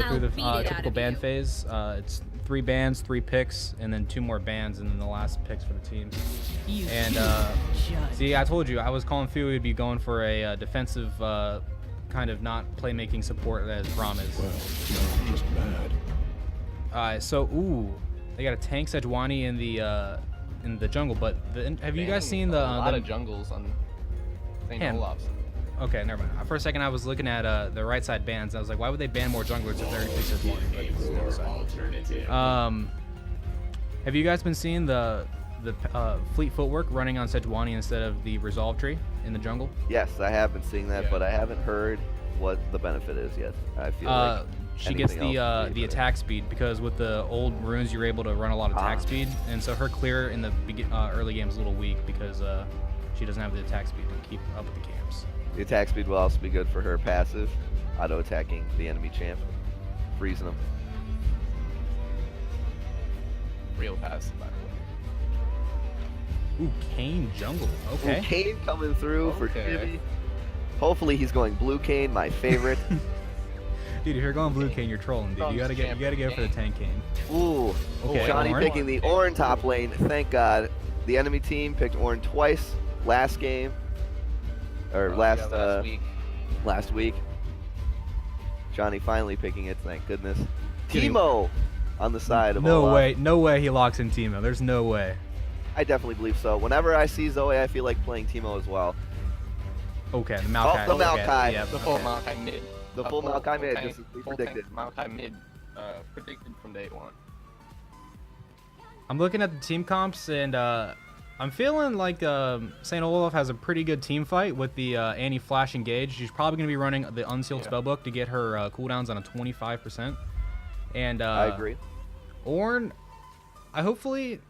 through the typical ban phase. It's 3 bans, 3 picks, and then 2 more bans, and then the last picks for the teams. And see, I told you I was calling Fui would be going for a defensive kind of not playmaking support as Braum is. Well, no, just bad. So ooh, they got a tank Sejuani in the jungle, but have you guys seen the a lot of jungles on St Olaf's? Okay, never mind. For a second, I was looking at the right side bans. I was like, why would they ban more junglers if they're in Sejuani? Have you guys been seeing the fleet footwork running on Sejuani instead of the resolve tree in the jungle? Yes, I have been seeing that, but I haven't heard what the benefit is yet. I feel like she gets the attack speed, because with the old runes you're able to run a lot of attack speed, and so her clear in the early game is a little weak because she doesn't have the attack speed to keep up with the camps. The attack speed will also be good for her passive, auto-attacking the enemy champ, freezing them. Real passive, by the way. Ooh, Kane jungle. Okay. Ooh, Kane coming through for Jimmy. Hopefully he's going blue Kane, my favorite. Dude, if you're going blue Kane, you're trolling, dude. You gotta go for the tank Kane. Ooh, okay. Shawnee picking the Ornn top lane. Thank God. The enemy team picked Ornn twice last game. Or last week. Shawnee finally picking it, thank goodness. Teemo on the side of Olaf. No way he locks in Teemo. There's no way. I definitely believe so. Whenever I see Zoe, I feel like playing Teemo as well. Okay, the Maokai. Oh, the Maokai. Yep, the full Maokai mid. The full Maokai mid, just as we predicted. Maokai mid, predicted from day one. I'm looking at the team comps, and I'm feeling like St. Olaf has a pretty good team fight with the Annie Flash engaged. She's probably going to be running the Unsealed Spellbook to get her cooldowns on a 25%. And I agree. Ornn, hopefully,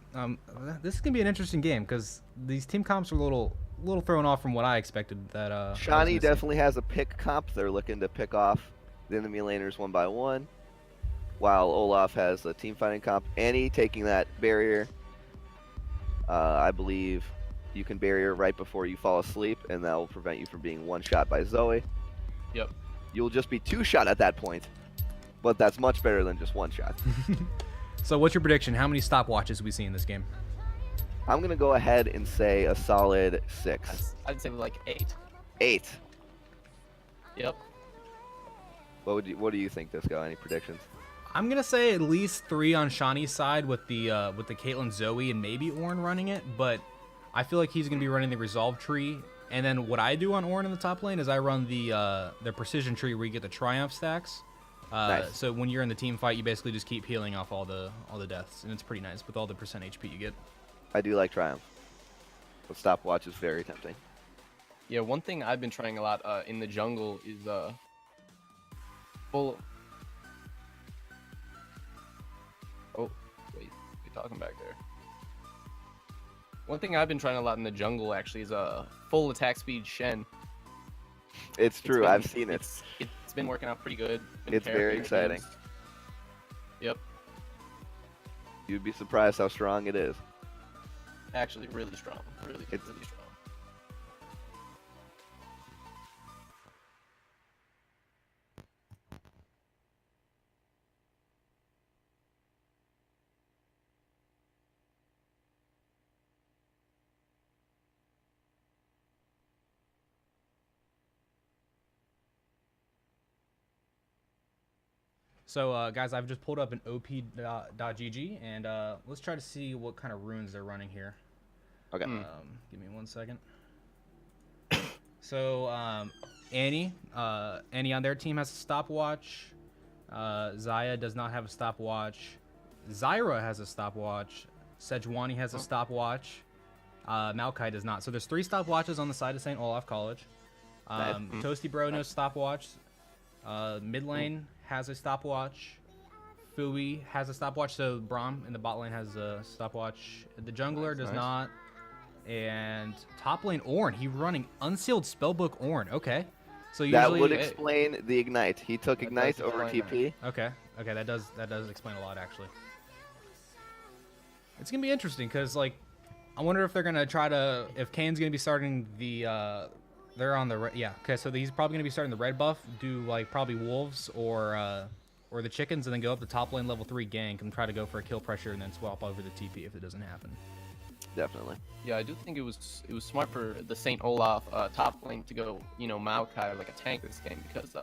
this is going to be an interesting game because these team comps are a little thrown off from what I expected. That Shawnee definitely has a pick comp. They're looking to pick off the enemy laners one by one, while Olaf has a team fighting comp. Annie taking that barrier. I believe you can barrier right before you fall asleep, and that will prevent you from being one-shot by Zoe. Yep. You'll just be two-shot at that point, but that's much better than just one-shot. So what's your prediction? How many stopwatches we see in this game? I'm going to go ahead and say a solid 6. I'd say like 8. 8. Yep. What do you think, Disco? Any predictions? I'm gonna say at least 3 on Shawnee's side with the Caitlyn Zoe and maybe Ornn running it, but I feel like he's gonna be running the resolve tree. And then what I do on Ornn in the top lane is I run the precision tree where you get the triumph stacks. Nice. So when you're in the team fight, you basically just keep healing off all the deaths, and it's pretty nice with all the percent HP you get. I do like triumph. The stopwatch is very tempting. Yeah, one thing I've been trying a lot in the jungle is full. Oh, wait, you're talking back there. One thing I've been trying a lot in the jungle actually is full attack speed Shen. It's true, I've seen it. It's been working out pretty good. It's very exciting. Yep. You'd be surprised how strong it is. Actually, really strong. Really strong. So guys, I've just pulled up an op.gg, and let's try to see what kind of runes they're running here. Okay. Give me 1 second. So Annie on their team has a stopwatch. Xayah does not have a stopwatch. Zyra has a stopwatch. Sejuani has a stopwatch. Maokai does not. So there's 3 stopwatches on the side of St Olaf College. Toasty Bro no stopwatch. Mid lane has a stopwatch. Fui has a stopwatch. So Braum in the bot lane has a stopwatch. The jungler does not. And top lane Ornn, he's running Unsealed Spellbook Ornn. Okay. So usually that would explain the ignite. He took ignite over TP. Okay. Okay, that does explain a lot actually. It's gonna be interesting because like I wonder if they're gonna try to if Kane's gonna be starting the they're on the yeah okay so he's probably gonna be starting the red buff, do like probably wolves or or the chickens and then go up the top lane level 3 gank and try to go for a kill pressure and then swap over the TP if it doesn't happen. Definitely. Yeah, I do think it was smart for the St Olaf top lane to go, you know, Maokai like a tank this game because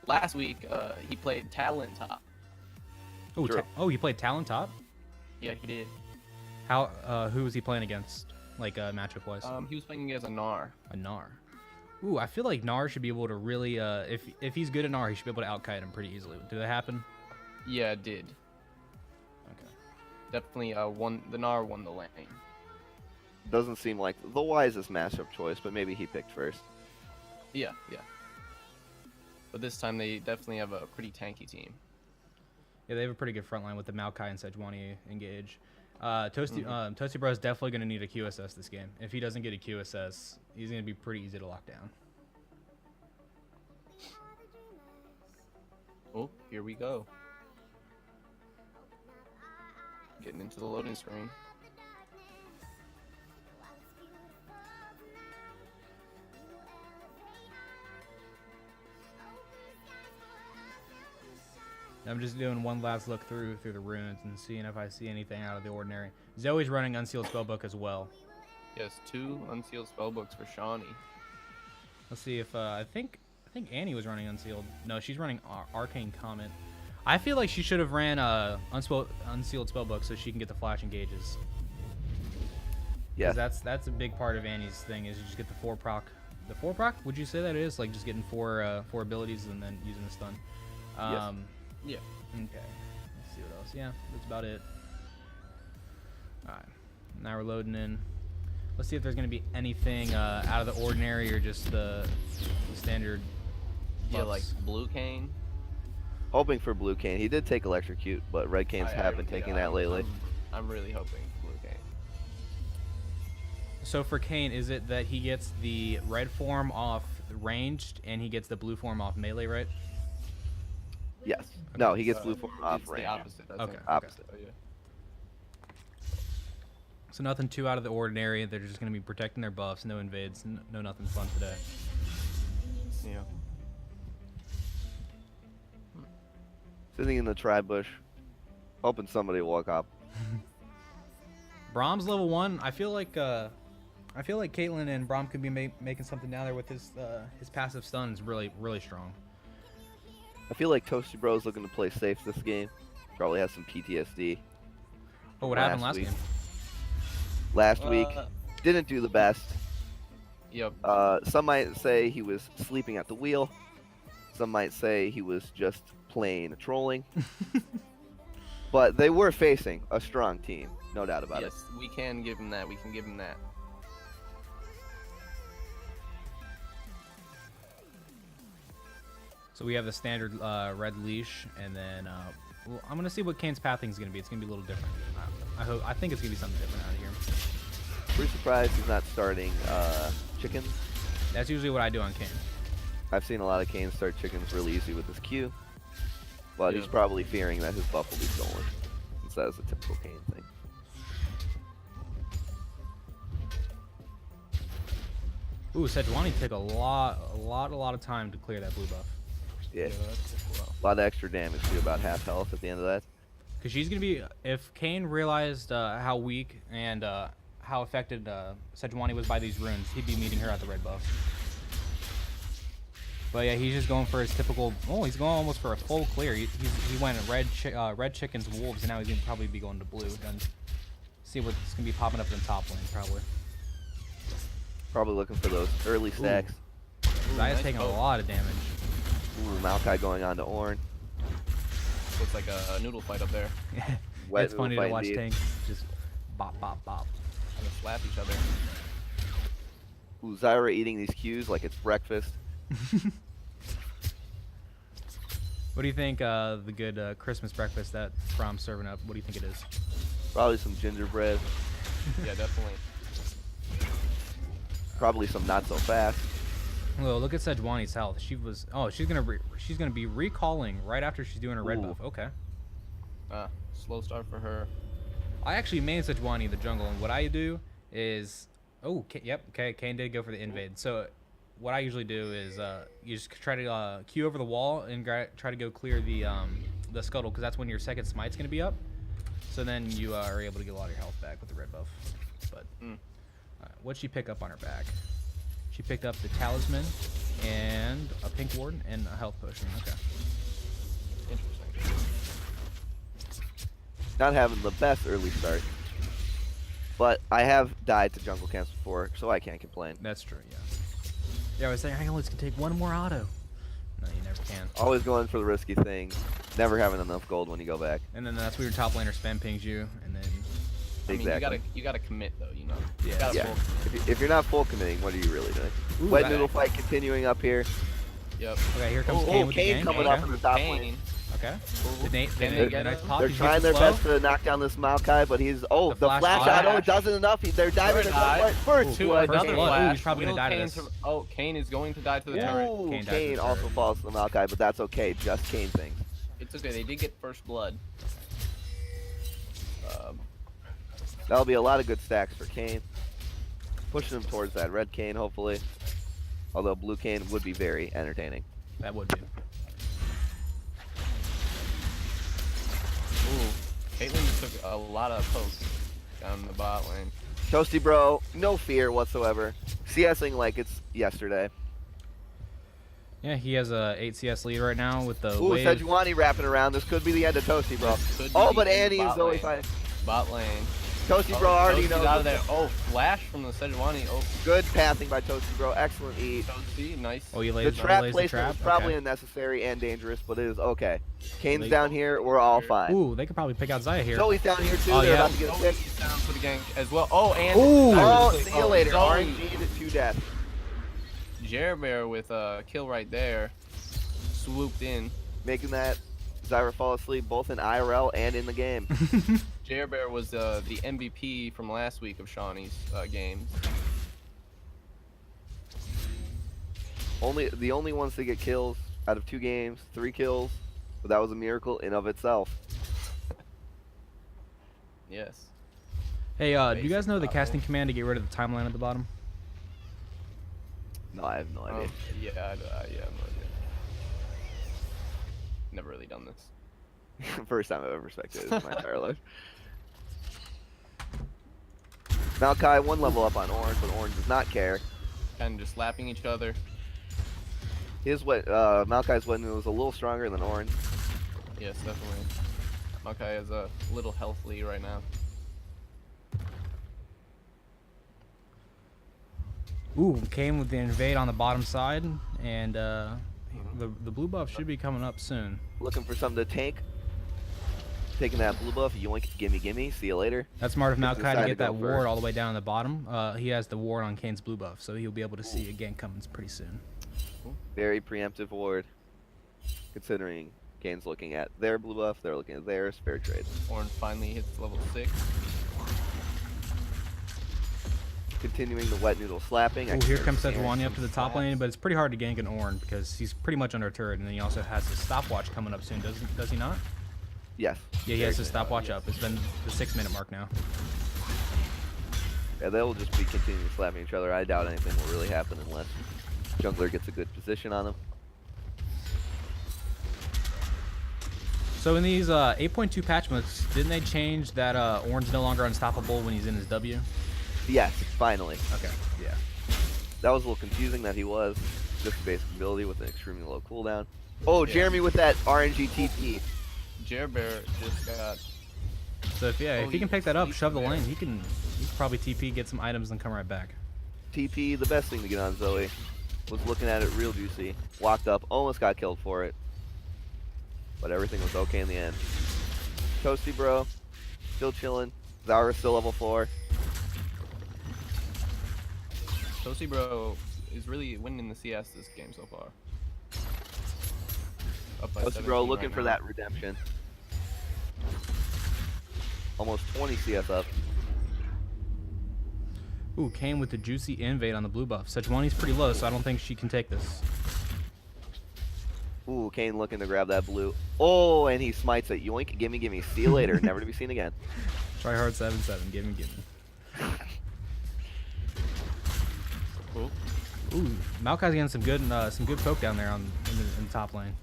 last week he played Talon top. Oh, he played Talon top? Yeah, he did. How? Who was he playing against? Like matchup wise? He was playing against a Gnar. A Gnar. Ooh, I feel like Gnar should be able to really, if he's good at Gnar, he should be able to outkite him pretty easily. Did that happen? Yeah, it did. Okay. Definitely the Gnar won the lane. Doesn't seem like the wisest matchup choice, but maybe he picked first. Yeah, yeah. But this time they definitely have a pretty tanky team. Yeah, they have a pretty good front line with the Maokai and Sejuani engage. Toasty Bro is definitely going to need a QSS this game. If he doesn't get a QSS, he's going to be pretty easy to lock down. Oh, here we go. Getting into the loading screen. I'm just doing one last look through the runes and seeing if I see anything out of the ordinary. Zoe's running Unsealed Spellbook as well. Yes, 2 unsealed spellbooks for Shawnee. Let's see if I think Annie was running Unsealed. No, she's running Arcane Comet. I feel like she should have ran Unsealed Spellbook so she can get the flash engages. Yeah. That's a big part of Annie's thing is you just get the 4 proc. The 4 proc? Would you say that is like just getting 4 abilities and then using the stun? Yes. Yeah. Okay. Let's see what else. Yeah, that's about it. Alright. Now we're loading in. Let's see if there's going to be anything out of the ordinary or just the standard Yeah, buffs. like Blue Cane. Hoping for Blue Cane. He did take Electrocute, but Red Canes have been taking that lately. I'm really hoping Blue Cane. So for Kane, is it that he gets the red form off ranged and he gets the blue form off melee, right? Yes. No, he gets Blue Form off It's range. the opposite. I Okay. think. Opposite. Oh, yeah. So nothing too out of the ordinary. They're just going to be protecting their buffs. No invades. No nothing fun today. Yeah. Sitting in the tri-bush, hoping somebody will walk up. Brahms level 1. I feel like Caitlyn and Braum could be making something down there with his passive stun is really strong. I feel like Toasty Bro is looking to play safe this game. Probably has some PTSD. Oh, what happened last week. game? Last week, didn't do the best. Yep. Some might say he was sleeping at the wheel. Some might say he was just plain trolling. But they were facing a strong team, no doubt about it. Yes, we can give him that. We can give him that. So we have the standard red leash, and then well, I'm gonna see what Kane's pathing is gonna be. It's gonna be a little different. I think it's gonna be something different out of here. Pretty surprised he's not starting chickens. That's usually what I do on Kane. I've seen a lot of Kane start chickens really easy with his Q, but he's Yeah. probably fearing that his buff will be stolen, since that is a typical Kane thing. Ooh, Sejuani took a lot of time to clear that blue buff. Yeah, That's well. a lot of extra damage to about half health at the end of that. Because she's gonna be, if Kane realized how weak and how affected Sejuani was by these runes, he'd be meeting her at the red buff. But yeah, he's just going for his typical. Oh, he's going almost for a full clear. He went red chickens, wolves, and now he's gonna probably be going to blue. And see what's gonna be popping up in the top lane, probably. Probably looking for those early stacks. Zaya's nice taking a poke. lot of damage. Ooh, Maokai going on to Ornn. Looks like a noodle fight up there. Wet It's funny to fight watch indeed. tanks just bop bop bop. Gonna slap each other. Ooh, Zyra eating these Qs like it's breakfast. What do you think the good Christmas breakfast that Brom's serving up? What do you think it is? Probably some gingerbread. Yeah, definitely. Probably some not so fast. Well, look at Sejuani's health. She's gonna be recalling right after she's doing her red Ooh. buff. Okay. Slow start for her. I actually main Sejuani in the jungle, and what I do is, Kane did go for the invade. So what I usually do is you just try to Q over the wall and try to go clear the the scuttle because that's when your second smite's gonna be up. So then you are able to get a lot of your health back with the red buff. But what'd she pick up on her back? She picked up the talisman and a pink ward and a health potion. Okay. Interesting. Not having the best early start. But I have died to jungle camps before, so I can't complain. That's true, yeah. Yeah, I was saying I always can take one more auto. No, you never can. Always going for the risky thing. Never having enough gold when you go back. And then that's where your top laner spam pings you, and then... I mean, you gotta commit though, you know. Yeah. You gotta Yeah. full- If you're not full committing, what are you really doing? Ooh, Wet that- noodle fight continuing up here. Yep. Okay, here comes Oh, Kane with the Kane gank. coming Okay. up in the top Kane. lane. Okay. Ooh. The Can nice they get him? pop. They're He's trying getting their slow. best to knock down this Maokai, but he's The the flash flash. out doesn't enough. They're diving First dive. first Ooh, blood. first Another blood. Ooh, flash. he's probably gonna Will die to Kane this. Oh, Kane is going to die to the Yeah. turret. Ooh, Kane dies Kane to the also turret. falls to the Maokai, but that's okay. Just Kane things. It's okay. They did get first blood. That'll be a lot of good stacks for Kane. Pushing him towards that red Kane, hopefully. Although blue Kane would be very entertaining. That would be. Ooh, Caitlyn took a lot of pokes down the bot lane. Toasty bro, no fear whatsoever. CSing like it's yesterday. Yeah, he has a 8 CS lead right now with the Ooh, wave. Sejuani wrapping around. This could be the end of Toasty bro. This could be Oh, the but end of Annie is bot Zoe lane. fighting. Bot lane. Toasty Oh, bro already Toasty's knows. out of there. Oh, flash from the Sejuani. Oh, Good passing by Toasty bro. Excellent eat. Toasty, nice. Oh, he The lays, trap lays the placement trap. was probably Okay. unnecessary and dangerous, but it is okay. Kane's Late. down here. We're all fine. Ooh, they could probably pick out Zaya here. Zoe's down here too. Oh, They're yeah. about to get a pick. Zoe's down for the gank as well. Oh, and Ooh. Oh, actually- see you later. Zoe. RNG to death. Jerbear with a kill right there. Swooped in. Making that Zyra fall asleep both in IRL and in the game. Jerbear was the MVP from last week of Shawnee's games. The only ones to get kills out of 2 games, 3 kills, but that was a miracle in of itself. Yes. Hey, do you guys know the casting command to get rid of the timeline at the bottom? No, I have no idea. Yeah, I have no idea. Never really done this. First time I've ever spectated in my entire life. Maokai 1 level up on Orange, but Orange does not care. Kind of just lapping each other. Maokai's weapon was a little stronger than Orange. Yes, definitely. Maokai is a little health lead right now. Ooh, Kane with the invade on the bottom side, and the blue buff should be coming up soon. Looking for something to tank. Taking that blue buff, yoink, gimme, gimme. See you later. That's smart of He's Maokai to decided get to that go ward first. all the way down on the bottom. He has the ward on Kane's blue buff, so he'll be able to see a gank coming pretty soon. Very preemptive ward. Considering Kane's looking at their blue buff, they're looking at theirs. Fair trade. Orange finally hits level 6. Continuing the wet noodle slapping. Oh, here comes Sejuani up to the top lane, but it's pretty hard to gank an Ornn because he's pretty much under a turret, and then he also has his stopwatch coming up soon, does he not? Yes. Yeah, he has his stopwatch up. It's been the 6-minute mark now. Yeah, they'll just be continuing slapping each other. I doubt anything will really happen unless jungler gets a good position on them. So in these 8.2 patch notes, didn't they change that Ornn's no longer unstoppable when he's in his W? Yes, finally. Okay, yeah. That was a little confusing that he was. Just a basic ability with an extremely low cooldown. Oh, Yeah. Jeremy with that RNG TP. Jerbear just got. So if Oh, he can pick that up, shove the there. lane, he can probably TP, get some items, and come right back. TP, the best thing to get on Zoe. Was looking at it real juicy. Walked up, almost got killed for it. But everything was okay in the end. Toasty bro, still chilling. Zyra still level 4. Toasty Bro is really winning the CS this game so far. Up by Toasty 17 bro looking right for now. that redemption. Almost 20 CS up. Ooh, Kane with the juicy invade on the blue buff. Sejuani's pretty low, so I don't think she can take this. Ooh, Kane looking to grab that blue. Oh, and he smites it. Yoink, gimme, gimme. See you later. Never to be seen again. Try hard 7-7. Give me. Cool. Ooh, Maokai's getting some good poke down there in the top lane.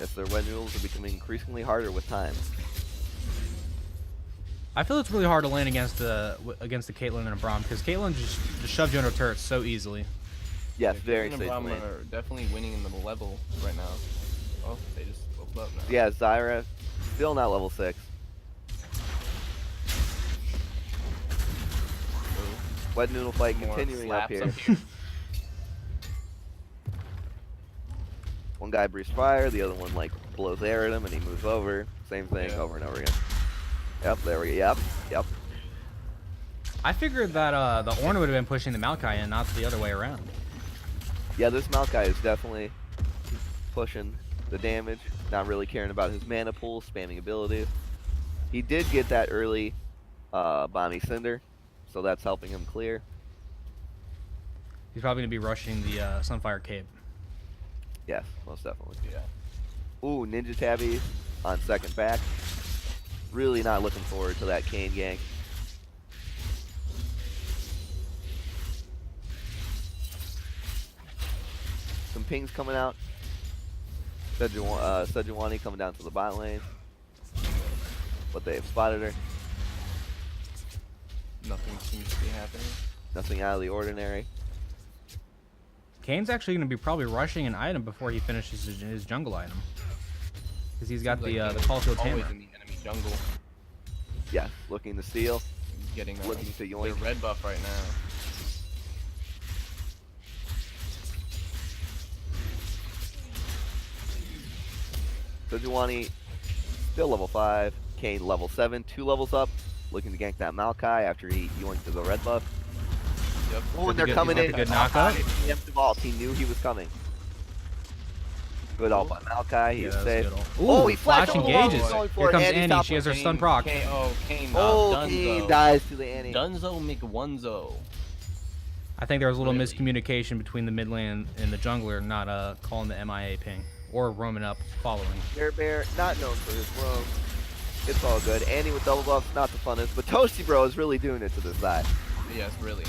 Yes, their wet noodles are becoming increasingly harder with time. I feel it's really hard to land against the Caitlyn and a Braum because Caitlyn just shoves you under turrets so easily. Yes, Yeah, very Caitlyn and safe Braum lane. are definitely winning in the level right now. Oh, they just woke up now. Yeah, Zyra, still not level 6. Wet noodle fight More continuing up slaps here. here. One guy breathes fire, the other one like blows air at him, and he moves over. Same thing Yeah. over and over again. Yep, there we go. Yep. I figured that the Ornn would have been pushing the Maokai in, not the other way around. Yeah, this Maokai is definitely pushing the damage, not really caring about his mana pool, spamming abilities. He did get that early Bonnie Cinder, so that's helping him clear. He's probably going to be rushing the Sunfire Cape. Yes, most definitely. Yeah. Ooh, Ninja Tabby on second back. Really not looking forward to that Kayn gank. Some pings coming out. Sejuani coming down to the bot lane. But they've spotted her. Nothing seems to be happening. Nothing out of the ordinary. Kane's actually going to be probably rushing an item before he finishes his jungle item. Because he's got Seems like the Kayn Caulfield is always Tamer. in the enemy jungle. Yeah, looking to steal. Getting Looking to their yoink. red buff right now. Sejuani still level 5. Kayn level 7, 2 levels up. Looking to gank that Maokai after he yoinked to the red buff. Yep. Oh, and they're Good- coming is in. that a good knockout? Preemptive ult. He knew he was coming. Good ult by Maokai. He's Yeah, that's safe. good ult. Oh, Ooh, he flashed flash all along. engages. Going for Here it. comes Annie's Annie. top She has her Kane- stun proc. Kane- oh, Kane. Oh, Dunzo. Kayn dies to the Annie. Dunzo McOnezo. I think there was a little Really? miscommunication between the mid lane and the jungler not calling the MIA ping or roaming up following. Bear, not known for his roam. It's all good. Annie with double buffs, not the funnest, but Toasty Bro is really doing it to this side. Yes, really.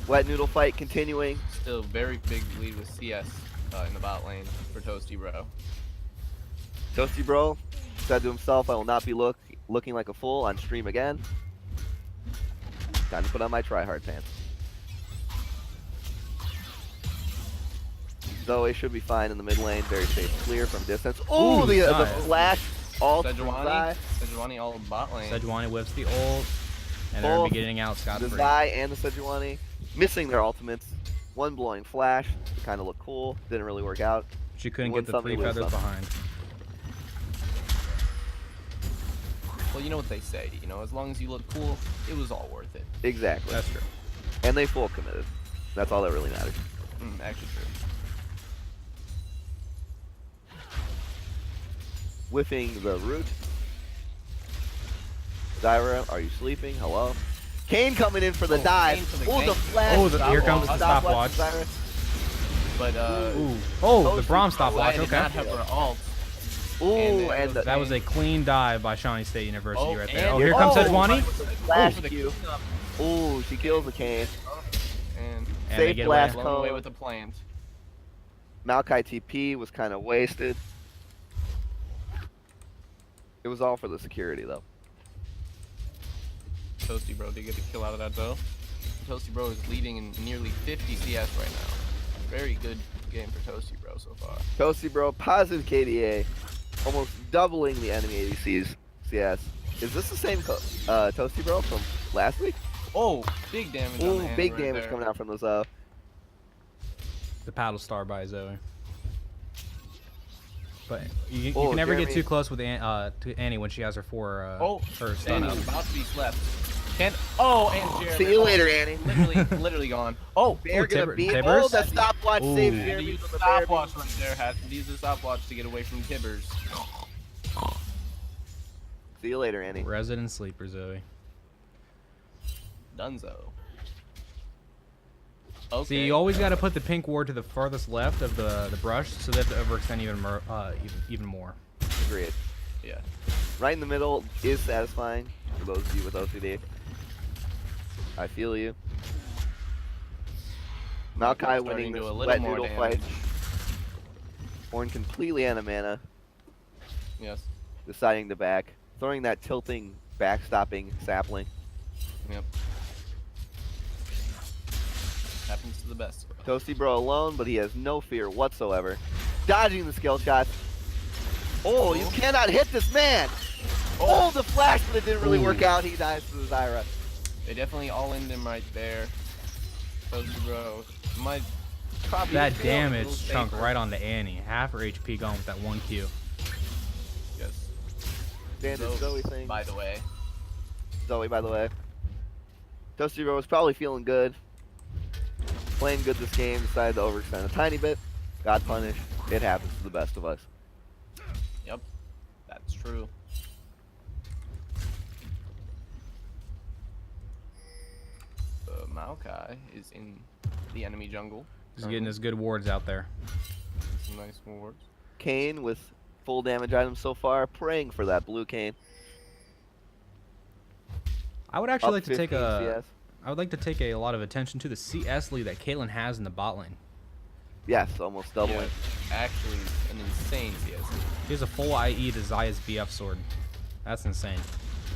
Wet noodle fight continuing. Still very big lead with CS in the bot lane for Toasty Bro. Toasty Bro said to himself, I will not be looking like a fool on stream again. Time to put on my tryhard pants. Zoe should be fine in the mid lane, very safe, clear from distance. Oh, Ooh, the nice. flash all through Sejuani. Zai. Sejuani all in bot lane. Sejuani whips the ult, and they're going Both to be getting out The scot-free. Zai and the Sejuani missing their ultimates. One blowing flash, kind of looked cool, didn't really work out. She couldn't Win get the some, 3 you lose feathers some. behind. Well, you know what they say. You know, as long as you look cool, it was all worth it. Exactly. That's true. And they full committed. That's all that really matters. Actually true. Whiffing the root. Zyra, are you sleeping? Hello? Kayn coming in for the Oh, dive. Kayn for the Oh, the gank. flash. Oh, here comes the Stopwatch, stopwatch. Zyra. But Ooh. Oh, the Toasty Braum Bro, stopwatch. Zai did Okay. not have her ult. Ooh, And and the That was a clean dive by Shawnee State University Oh, right there. and Oh, here comes oh, Sejuani. flash for the Q. cleanup. Ooh, she kills the Kayn. And And they Safe get blast away. blown away cone. with a plant. Maokai TP was kind of wasted. It was all for the security, though. Toasty Bro did get a kill out of that though. Toasty Bro is leading in nearly 50 CS right now. Very good game for Toasty Bro so far. Toasty Bro, positive KDA, almost doubling the enemy ADC's CS. Is this the same Toasty Bro from last week? Oh, big damage on Ooh, the hand big right damage there. coming out from those. The paddle star by Zoe. But you Oh, can never get Jeremy. too close with to Annie when she has her her stun up. Annie's about to be slept. And Jeremy. See you later, Annie. Literally gone. Oh, Bear gonna Tibber- beat. Tibbers? Oh, that stopwatch Ooh. saved had to Jeremy use from the the bear. stopwatch right there. Had to use the stopwatch to get away from Tibbers. See you later, Annie. Resident sleeper Zoe. Dunzo. Okay. See, you always got to put the pink ward to the farthest left of the brush, so they have to overextend even more. Agreed. Yeah. Right in the middle is satisfying for those of you with OCD. I feel you. Maokai Starting winning to this do a little wet more noodle damage. fight. Ornn completely out of mana. Yes. deciding to back, throwing that tilting, backstopping sapling. Yep. Happens to the best. Toasty Bro alone, but he has no fear whatsoever. Dodging the skill shots. Oh, you cannot hit this man! Oh, the flash, but it didn't really work out. He dies to the Zyra. They definitely all-in him right there. Toasty Bro might probably That feel a little damage chunk safer. right onto Annie. Half her HP gone with that 1 Q. Yes. Standard Zoe thing. By the way. Zoe, by the way. Toasty Bro was probably feeling good. Playing good this game, decided to overextend a tiny bit. Got punished. It happens to the best of us. Yep. That's true. Maokai is in the enemy jungle. He's getting his good wards out there. Some nice wards. Kane with full damage items so far, praying for that blue Kane. I would actually like Up to take 15 a. CS. I would like to take a lot of attention to the CS lead that Caitlyn has in the bot lane. Yes, almost doubling. Yeah, actually, an insane CS. He has a full IE to Zaya's BF sword. That's insane.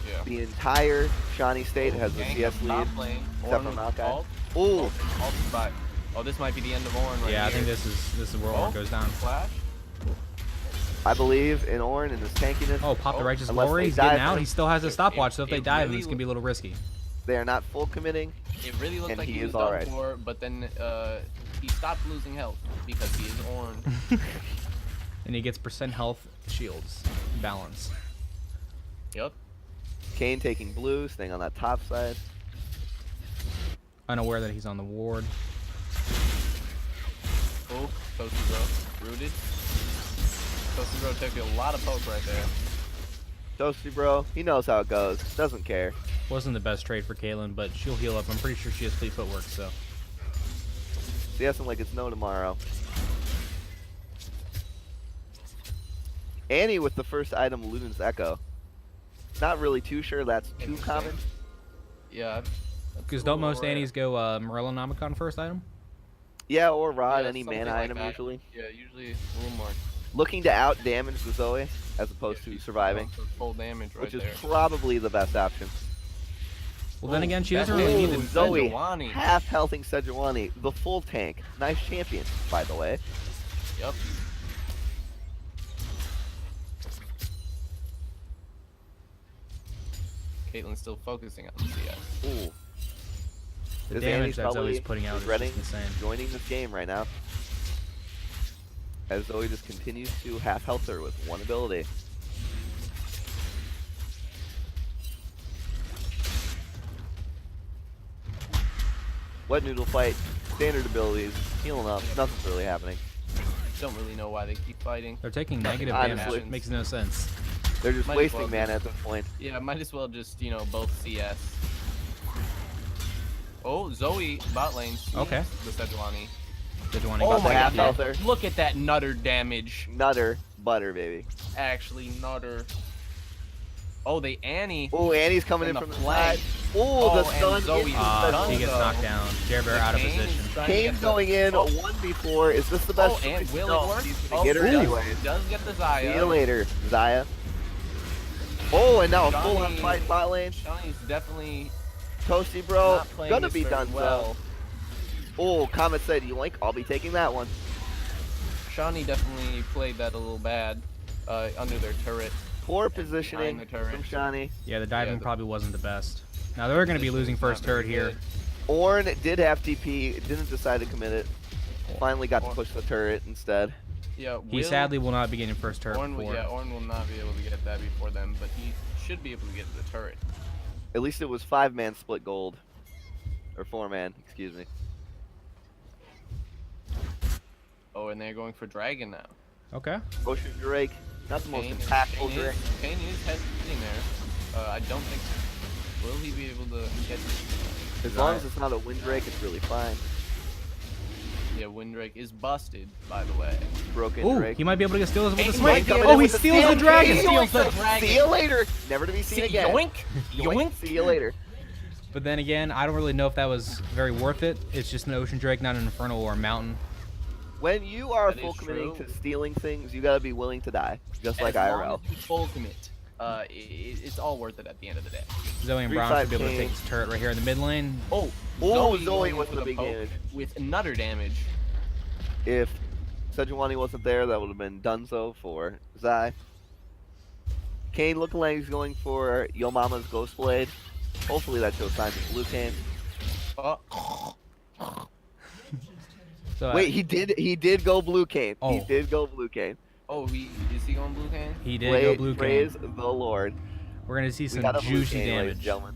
Yeah. The entire Shawnee state has a Gang CS up lead. top lane. except Ornn for with Maokai. ult. Ooh, Ult spot. Oh, this might be the end of Ornn right Yeah, I here. think this is where Ornn goes down. Flash. I believe in Ornn and his tankiness. Oh, pop the Oh, righteous unless glory. they He's getting dive out. in. He still has a stopwatch, so if they it dive, really it's gonna be a little risky. They are not full committing. It really looked And like he he was is done alright. for, but then he stopped losing health because he is Ornn. And he gets percent health shields balance. Yep. Kane taking blue, staying on that top side. Unaware that he's on the ward. Oh, Toasty Bro. Rooted. Toasty Bro took a lot of poke right there. Toasty Bro, he knows how it goes. Doesn't care. Wasn't the best trade for Caitlyn, but she'll heal up. I'm pretty sure she has fleet footwork, so. CSing like it's no tomorrow. Annie with the first item, Luden's Echo. Not really too sure that's too Interesting. common. Yeah. Because don't most Annies go Morellonomicon first item? Yeah, or Rod, Yeah, any something mana like item that. usually. Yeah, usually a little more. Looking to out damage the Zoe as opposed to she's surviving, going for full damage right which is there. probably the best option. Well, then again, she That's doesn't really Ooh, need Ooh, the. Zoe, Sejuani. half healthing Sejuani, the full tank. Nice champion, by the way. Yep. Caitlyn's still focusing on the CS. Ooh. The This damage Annie's that probably Zoe's putting out is regretting just insane. joining this game right now. As Zoe just continues to half health her with one ability. Wet noodle fight, standard abilities, healing up, nothing's really happening. Don't really know why they keep fighting. They're taking negative Honestly. damage. It makes no sense. They're just Might as wasting well mana at this point. Yeah, might as well just, both CS. Oh, Zoe bot lane. sneaks Okay. The Sejuani. Did you want Oh to my half god, healther. look at that nutter damage. Nutter, butter, baby. Actually, nutter. Oh, they Annie. Oh, Annie's coming in And from the the side. flank. Oh, the Oh, and stun Zoe into done, the he gets though. knocked down. Jerbear out of Kane position. is trying to Kane's get the- going in Oh, one before. Is this the best? Oh, and choice? will No, it work? he's Oh, gonna get her ooh, anyway. does get the See Zaya. you later, Zaya. Oh, and now a full-on Shawnee- fight bot lane. Shawnee's definitely Toasty Bro, not playing gonna this be very done well. so. Oh, Comet said yoink. I'll be taking that one. Shawnee definitely played that a little bad under their turret. Poor positioning the turret. from Shawnee. Yeah, the diving the- probably wasn't the best. Now they're going to be Position losing was first not very turret here. good. Ornn did have TP, didn't decide to commit it. Finally got to Ornn- push the turret instead. Yeah, He sadly will not be getting first turret Ornn, before. Ornn will not be able to get that before them, but he should be able to get the turret. At least it was 5-man split gold. Or 4-man, excuse me. Oh, and they're going for Dragon now. Okay. Ocean Drake, not the most Kane impactful Drake. Kane is hesitating there. I don't think. Will he be able to get? As long as it's not a Wind Drake, it's really fine. Yeah, Windrake is busted, by the way. Broken Ooh, Drake. he might be able to get steals with the He smite. might be able Oh, to he with the steals the steal. dragon. He steals the dragon. See you later. Never to be seen again. Yoink! Yoink! See you later. But then again, I don't really know if that was very worth it. It's just an ocean drake, not an infernal or a mountain. When you are That full is committing true. to stealing things, you gotta be willing to die, just like As IRL. long as you full commit, it's all worth it at the end of the day. Zoe and 3-5 Brown should be able to Kane. take this turret right here in the mid lane. Oh, Zoe going with for the big poke damage. with another damage. If Sejuani wasn't there, that would have been Dunzo for Zai. Kane looking like he's going for Yo Mama's Ghost Blade. Hopefully that shows signs of blue Kane. So, Wait, he did go blue Kane. He Oh. did go blue Kane. Oh, is he going blue cane? he did go blue Praise cane. the Lord. We're gonna see We some got a blue juicy Kane, ladies and damage. gentlemen.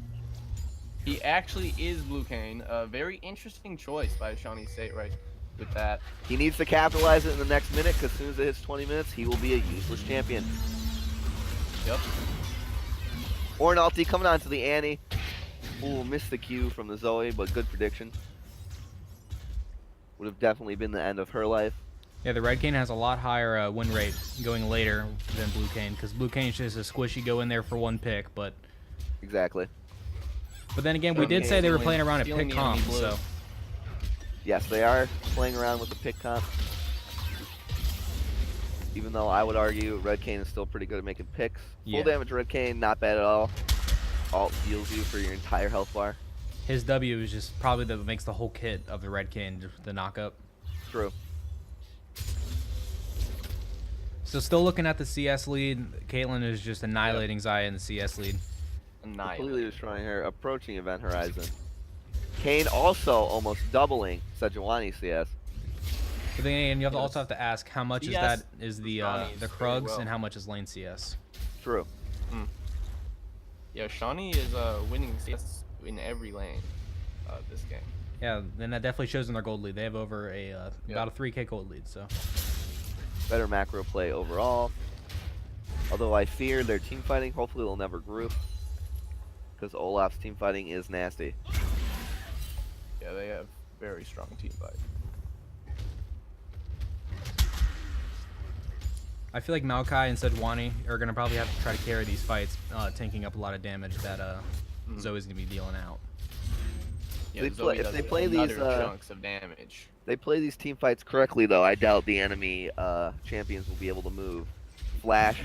He actually is blue cane. A very interesting choice by Shawnee State right with that. He needs to capitalize it in the next minute, because as soon as it hits 20 minutes, he will be a useless champion. Yep. Or an ulti coming on to the Annie. Ooh, missed the Q from the Zoe, but good prediction. Would have definitely been the end of her life. Yeah, the red cane has a lot higher win rate going later than blue cane, because blue cane is just a squishy go in there for one pick. But Exactly. then again, we did say they were playing around at Stealing pick the enemy comp, blue. so Yes, they are playing around with the pick comp. Even though I would argue Red Cane is still pretty good at making picks. Yeah. Full damage Red Cane, not bad at all. Alt heals you for your entire health bar. his W is just probably what makes the whole kit of the red cane the knockup. True. So still looking at the CS lead, Caitlyn is just annihilating Xayah in the CS lead. Completely destroying her. Approaching Event Horizon. Kane also almost doubling Sejuani CS. But then again, you have to also have to ask how much is CS that is the Shawnee's very Krugs well. and how much is lane CS. True. Yeah, Shawnee is winning CS in every lane this game. Yeah, then that definitely shows in their gold lead. They have over a about a 3K gold lead. So Better macro play overall. Although I fear their team fighting. Hopefully they'll never group. Because Olaf's team fighting is nasty. Yeah, they have very strong team fight. I feel like Maokai and Sejuani are gonna probably have to try to carry these fights, tanking up a lot of damage that Zoe's gonna be dealing out. Yeah, If Zoe they does play these, another chunks of damage. They play these team fights correctly, though. I doubt the enemy champions will be able to move. Flash,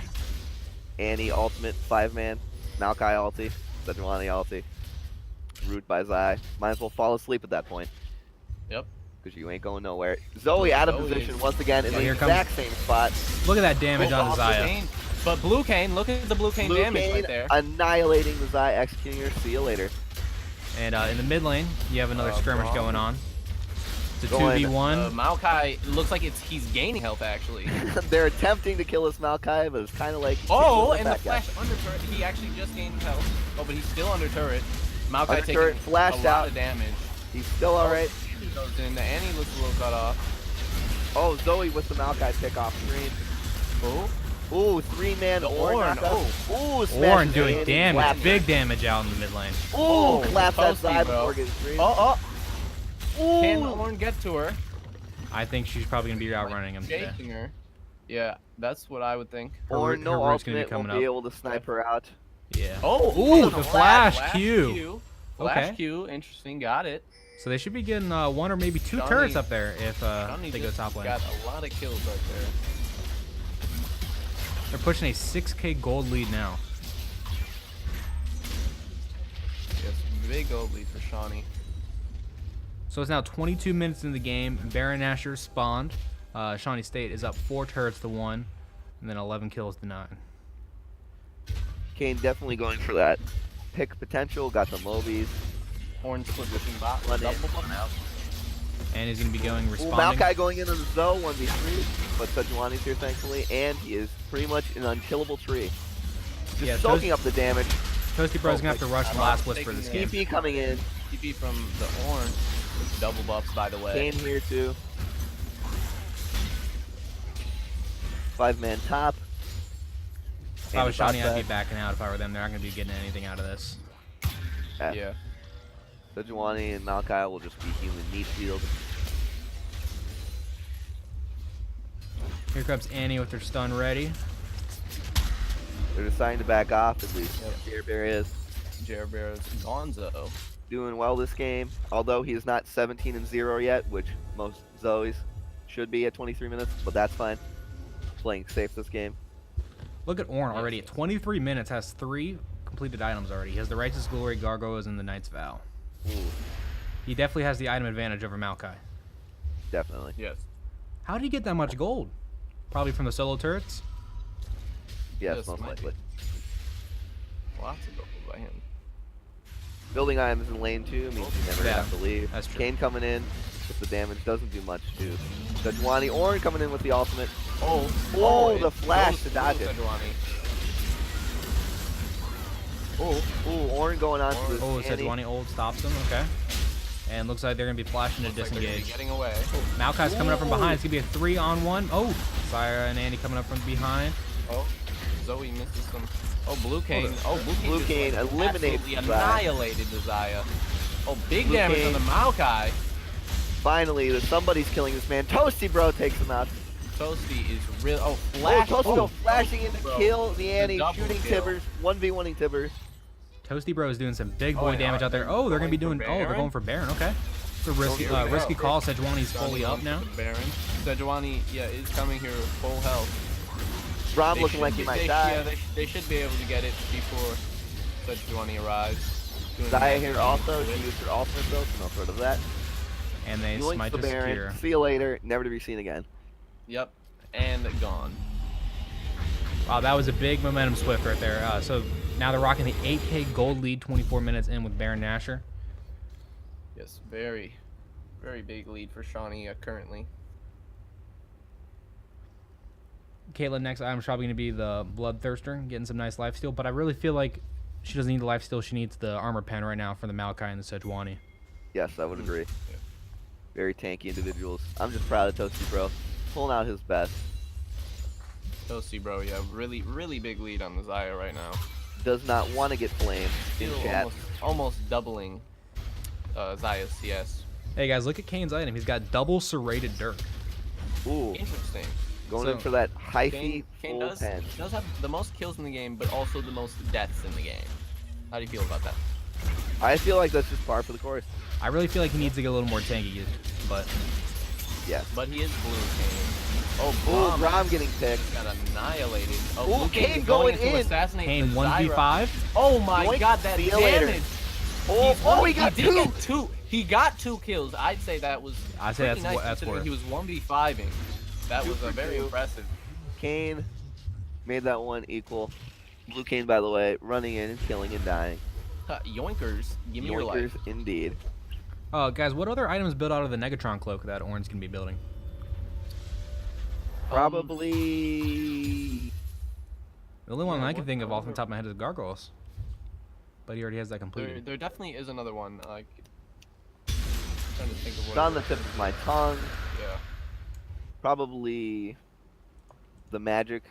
Annie ultimate 5-man, Maokai ulti, Sejuani ulti, root by Zai. Might as well fall asleep at that point. Yep. Because you ain't going nowhere. Zoe out of Zoe position is- once again in Oh, the here exact same spot. Look at that damage Oh, on off the Xayah. cane. But blue cane, look at the blue cane Blue damage Kane right there. annihilating the Zai, executing her. See you later. And in the mid lane, you have another skirmish Braum. going on. It's a Going, 2v1. Maokai looks like he's gaining health actually. They're attempting to kill this Maokai, but it's kind of like... Oh, killing and the fat guy. flash under turret. He actually just gained health. Oh, but he's still under turret. Maokai Under taking turret, a flashed lot out. of damage. He's still alright. He goes in. The Annie looks a little cut off. Oh, Zoe with the Maokai pick off screen. Oh, Ooh, 3-man The Ornn. Ornn, knockup. Ooh, smashes Ornn doing Annie, damage, claps her. big damage out in the mid lane. Ooh, Oh, claps that toasty, Zai bro. before getting screen. oh. Ooh. Can Ornn get to her? I think she's probably gonna be outrunning him today. Chasing her. Yeah, that's what I would think. Or no her root's gonna be ultimate coming won't be up. able to snipe her out. Yeah. Oh, Ooh, oh, the flash Q. Flash Okay. Q, interesting, got it. So they should be getting one or maybe two Shawnee- turrets up there if Shawnee they go just top lane. got a lot of kills right there. They're pushing a 6K gold lead now. Yes, big gold lead for Shawnee. So it's now 22 minutes in the game. Baron Nashor spawned. Shawnee State is up 4 turrets to 1, and then 11 kills to 9. Kane definitely going for that pick potential. Got the Mobies. Horn split between bot. Run in, Double run out. And he's going to be going Ooh, responding. Maokai going into the Zoe 1v3, but Sejuani's here thankfully, and he is pretty much an unkillable tree. Just Yeah, soaking up the damage. Toasty Bro's going to have to rush I'm last not blitz for this taking game. TP coming in. TP from the Horn. Double buffs, by the way. Kane here too. 5-man top. If I And was the top Shawnee, I'd be side. backing out. If I were them, they're not going to be getting anything out of this. Yeah. Sejuani and Maokai will just be human meat field. Here comes Annie with her stun ready. They're deciding to back off, at least. Yep. Bear is Jared Barrow's Gonzo. doing well this game, although he is not 17-0 yet, which most Zoes. Should be at 23 minutes, but that's fine. Playing safe this game. Look at Ornn already. At 23 minutes, has 3 completed items already. He has the Righteous Glory, Gargoyles, and the Knight's Vow. Ooh, He definitely has the item advantage over Maokai. definitely. Yes. How did he get that much gold? Probably from the solo turrets? Yes, Yes, most might likely. Lots of gold by him. Building items in lane 2 means you never Yeah, have to leave. that's true. Kane coming in with the damage doesn't do much to Sejuani. Ornn coming in with the ultimate. Oh, the it flash goes to through dodge it. Sejuani. Ooh, Ornn going on to Oh, this Annie. Sejuani ult stops him. Okay. And looks like they're going to be flashing to Looks like they're gonna be disengage. getting away. Maokai's coming up from behind. It's going to be a 3-on-1. Oh, Zyra and Andy coming up from behind. Oh, Zoe misses some. Oh, Blue Cane. Oh, Blue Cane Cane, just, like, eliminates absolutely Xayah. annihilated the Xayah. Oh, big Blue damage Cane. on the Maokai. Finally, somebody's killing this man. Toasty Bro takes him out. Toasty is real. Oh, Oh, flash. Toasty Bro flashing in to Bro. kill the Annie, double shooting kill. Tibbers, 1v1ing Tibbers. Toasty Bro is doing some big Oh, boy and damage out there. Oh, they're going to be going doing... for Oh, they're Baron? going for Baron. Okay. It's a risky, here we go. risky call. Sejuani's fully up Johnny now. on the Baron. Sejuani, yeah, is coming here with full health. Braum They looking should like he be- might they, die. Yeah, they should be able to get it before Sejuani arrives. Doing Xayah that. here also. She used her ultimate though, so no sort of that. And they Yoinks smite the to Baron. secure. See you later. Never to be seen again. Yep, and gone. Wow, that was a big momentum swift right there. So now they're rocking the 8K gold lead 24 minutes in with Baron Nashor. Yes, very big lead for Shawnee currently. Caitlyn next item is probably going to be the Bloodthirster, getting some nice lifesteal, but I really feel like she doesn't need the lifesteal. She needs the armor pen right now for the Maokai and the Sejuani. Yes, I would agree. Yeah. Very tanky individuals. I'm just proud of Toasty Bro. Pulling out his best. Toasty, bro, yeah, really big lead on the Xayah right now. Does not want to get flamed in Still chat. almost doubling Xayah's CS. Hey guys, look at Kane's item. He's got double serrated dirt. Ooh, Interesting. going So, in for that hyphy Kane full does pen. have the most kills in the game, but also the most deaths in the game. How do you feel about that? I feel like that's just par for the course. I really feel like he needs to get a little more tanky, but Yes. But he is blue Kane. Oh, Ooh, Braum Braum getting picked. got annihilated. Oh, Ooh, Blue Kane is going to in. assassinate Kane the Zyra. 1v5. Oh my Yoink, god, that see you later. damage! Oh, he got did two. get two. He got 2 kills. I'd say that was. I'd say pretty that's nice that's considering worth. he was 1v5ing. That Two was for very two. impressive. Kane made that one equal. Blue Kane, by the way, running in and killing and dying. Yoinkers, give me your Yoinkers, life. indeed. Guys, what other items built out of the Negatron cloak that Ornn's gonna be building? Probably. The only one Yeah, I can what think of off the other- top of my head is Gargoyles. But he already has that completed. There definitely is another one. Like, trying to think of It's what. on the tip of my tongue. Yeah. Probably the magic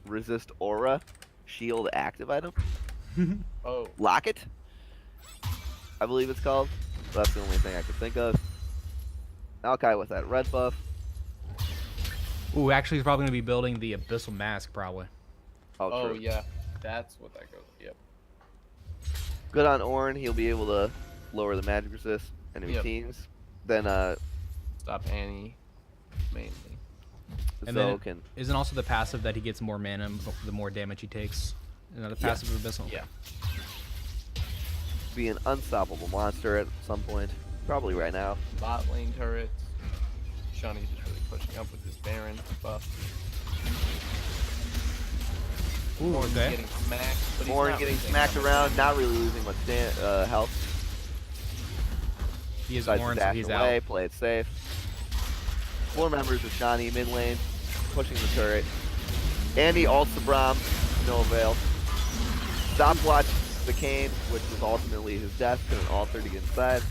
resist aura shield active item. Oh, Locket, I believe it's called. That's the only thing I could think of. Maokai with that red buff. Ooh, actually, he's probably gonna be building the Abyssal Mask, probably. oh True. yeah, that's what that goes. Yep. Good on Ornn. He'll be able to lower the magic resist enemy Yep. teams. Then Stop Annie, mainly. And Zoe then can. Isn't also the passive that he gets more mana the more damage he takes? Another Yeah. passive of Abyssal. Yeah. Be an unstoppable monster at some point. Probably right now. Bot lane turrets. Shawnee's just really pushing up with this Baron buff. Ooh, Ornn's okay. getting smacked, but he's Ornn not getting losing smacked damage. around, not really losing much health. He is Decides to Ornn, so dash he's away, out. play it safe. 4 members of Shawnee mid lane, pushing the turret. Andy ults the Braum, no avail. Stopwatch the Kane, which was ultimately his death, couldn't alter to get inside.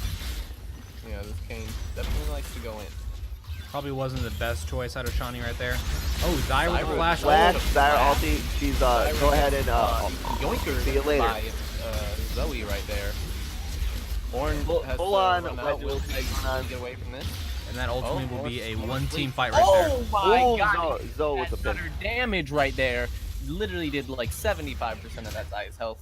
Yeah, this Kane definitely likes to go in. Probably wasn't the best choice out of Shawnee right there. Oh, Zyra with Zyra the flash. Flash, Oh, Zyra flash. ulti, she's Zyra go ahead and Yoinker see you later. by Zoe right there. Ornn has Full to on run red out. will Will take take on. get away from this. And that ultimately will be a Ornn's one-team asleep. fight right there. Oh my Oh, god! Zoe with That the pin. stutter damage right there. Literally did like 75% of that guy's health.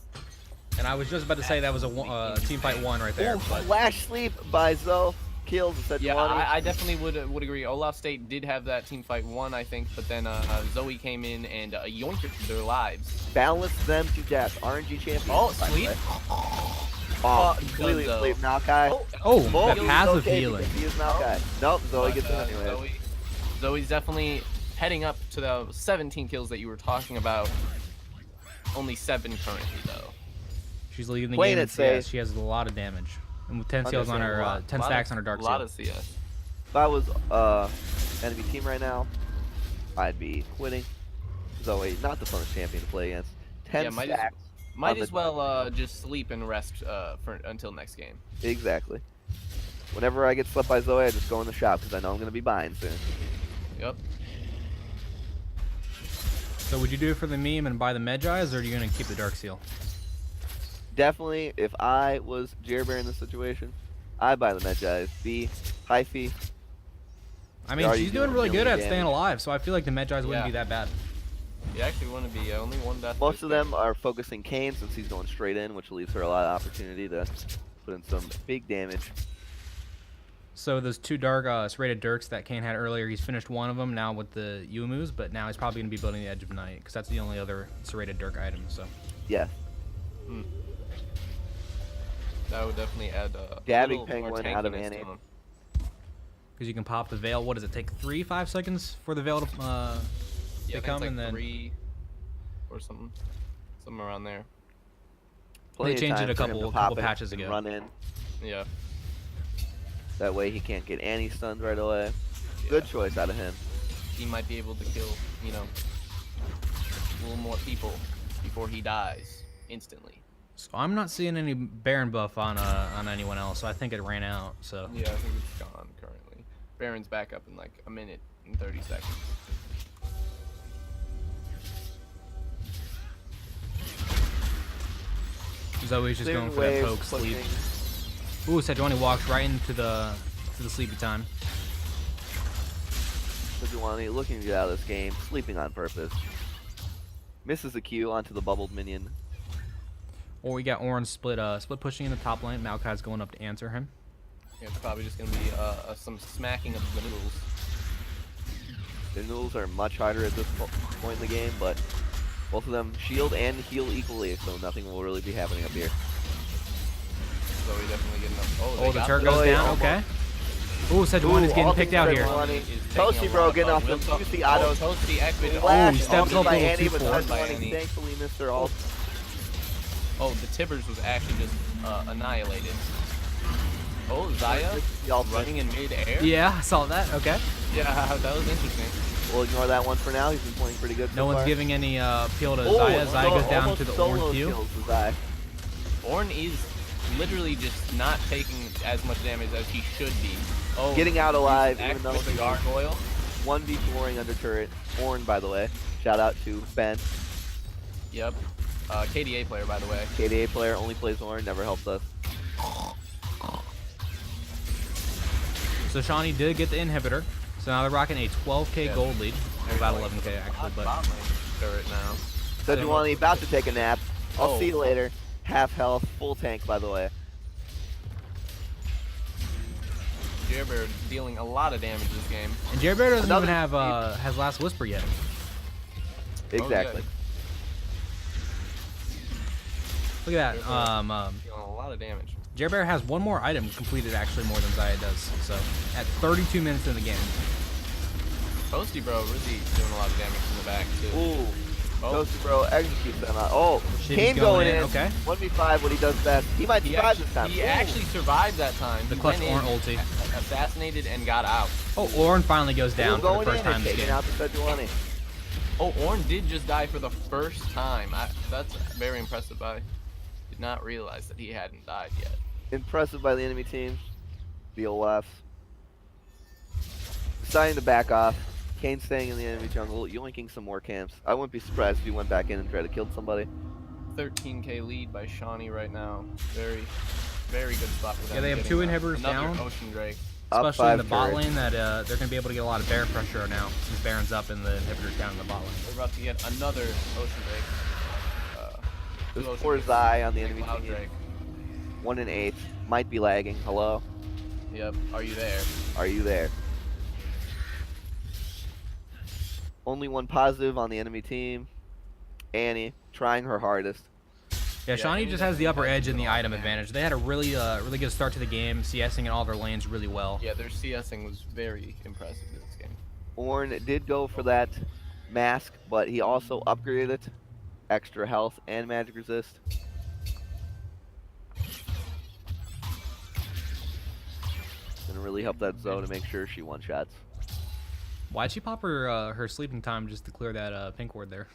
And I was just about to say that was a team fight one right there. Ooh, But flash sleep by Zoe. kills. Sejuani. Yeah, I definitely would agree. Olaf State did have that team fight won, I think, but then Zoe came in and yoinked their lives. Balanced them to death. RNG champion. Oh, sleep. Oh, completely asleep. Maokai. Oh, Well, that he's passive okay healing. because He is Maokai. Nope, Zoe gets it anyway. Zoe's definitely heading up to the 17 kills that you were talking about. Only 7 currently, though. She's leading the Playing game in it safe. CS. She has a lot of damage. And with 10 seals on her, 10 stacks on her dark A lot seal. of CS. If I was enemy team right now, I'd be quitting. Zoe, not the funnest champion to play against. 10 Yeah, stacks. Might as well just sleep and rest until next game. Exactly. Whenever I get slept by Zoe, I just go in the shop because I know I'm going to be buying soon. Yep. So would you do it for the meme and buy the Medjais, or are you going to keep the dark seal? Definitely, if I was Jerbear in this situation, I'd buy the Medjais. B, Hyphy. I mean, already she's doing doing really good million at staying damage. alive, so I feel like the Medjais wouldn't Yeah. be that bad. You actually want to be only one death. Most of them are focusing Kane since he's going straight in, which leaves her a lot of opportunity to put in some big damage. So those 2 dark serrated dirks that Kane had earlier, he's finished one of them now with the Yuumus, but now he's probably going to be building the Edge of Night, because that's the only other serrated dirk item, so. Yeah. That would definitely add Dabbing little more Penguin out of tankiness to Annie. him. Because you can pop the veil. What does it take? 5 seconds for the veil to Yeah, I think come, it's like and then 3 or something around there. Plenty of changed it time a for him couple to pop it patches and ago. Run in. Yeah. That way he can't get Annie stunned right away. Yeah. Good choice out of him. He might be able to kill, you know, a little more people before he dies instantly. So I'm not seeing any Baron buff on anyone else, so I think it ran out. So Yeah, I think it's gone currently. Baron's back up in like a minute and 30 seconds. Zoe's just Clearing going for that waves, poke sleep. pushing. Ooh, Sejuani walks right into the sleepy time. Sejuani looking to get out of this game, sleeping on purpose. Misses a Q onto the bubbled minion. Or we got Orange split pushing in the top lane. Maokai's going up to answer him. Yeah, it's probably just gonna be some smacking of the noodles. The noodles are much harder at this point in the game, but both of them shield and heal equally, so nothing will really be happening up here. So we definitely getting up. Oh, Oh, the turret the- goes down. almost. Okay. Ooh, Sejuani's getting all picked things out for here. Sejuani. Toasty bro getting off them juicy autos. Toasty equity. Oh, he steps ulted up by a little Annie, too but far. Sejuani thankfully missed her ult. Oh, the Tibbers was actually just annihilated. Oh, Zaya The ultimate. running in mid-air? Yeah, I saw that. Okay. Yeah, that was interesting. We'll ignore that one for now. He's been playing pretty good No so one's far. giving any appeal to Oh, Zaya. Zaya goes down almost to the solo orange Q. kills the Zaya. Ornn is literally just not taking as much damage as he should be. Oh, Getting out alive, act even though with the he's gargoyle. 1v4ing under turret. Ornn, by the way. Shout out to Ben. Yep. KDA player, by the way. KDA player, only plays Ornn, never helps us. So Shawnee did get the inhibitor. So now they're rocking a 12k Yeah. gold lead. Or about 11k actually, but Bot lane turret now. Sejuani about to take a nap. I'll Oh. see you later. Half health, full tank, by the way. Jerbear dealing a lot of damage this game. and Jerbear doesn't Another- even have has Last Whisper yet. Exactly. Look at that. Dealing a lot of damage. Jerbear has one more item completed actually more than Zaya does. So at 32 minutes in the game. Toasty bro really doing a lot of damage from the back too. Ooh. Oh. Toasty bro executes them out. Oh, Shit, Kane he's going going in, in. okay. 1v5, what he does best. He might survive this time. He Ooh. actually survived that time. The He clutch went in, Ornn ulti. assassinated and got out. Oh, Ornn finally goes down Ooh, for the going first in time and this taking game. out the Sejuani. Oh, Ornn did just die for the first time. That's very impressive. I did not realize that he hadn't died yet. Impressive by the enemy team. The Olaf. Deciding to back off. Kane staying in the enemy jungle, yoinking some more camps. I wouldn't be surprised if he went back in and tried to kill somebody. 13k lead by Shawnee right now. Very, very good spot for them. Yeah, they have getting 2 that. inhibitors Another down. Ocean Drake. Up Especially in the 5 bot turrets. lane that they're going to be able to get a lot of bear pressure now since Baron's up and the inhibitor's down in the bot lane. We're about to get another Ocean Drake. There's two Ocean poor Drakes. Zai on the Big enemy Cloud team. Drake. 1 in 8. Might be lagging. Hello. Yep. Are you there? Are you there? Only one positive on the enemy team. Annie trying her hardest. Yeah, Shawnee Annie just has the upper definitely has edge in good the off item damage. advantage. They had a really good start to the game, CSing in all their lanes really well. Yeah, their CSing was very impressive in this game. Ornn did go for that mask, but he also upgraded it. Extra health and magic resist. Gonna really help that Zoe to make sure she one-shots. Why'd she pop her sleeping time just to clear that pink ward there?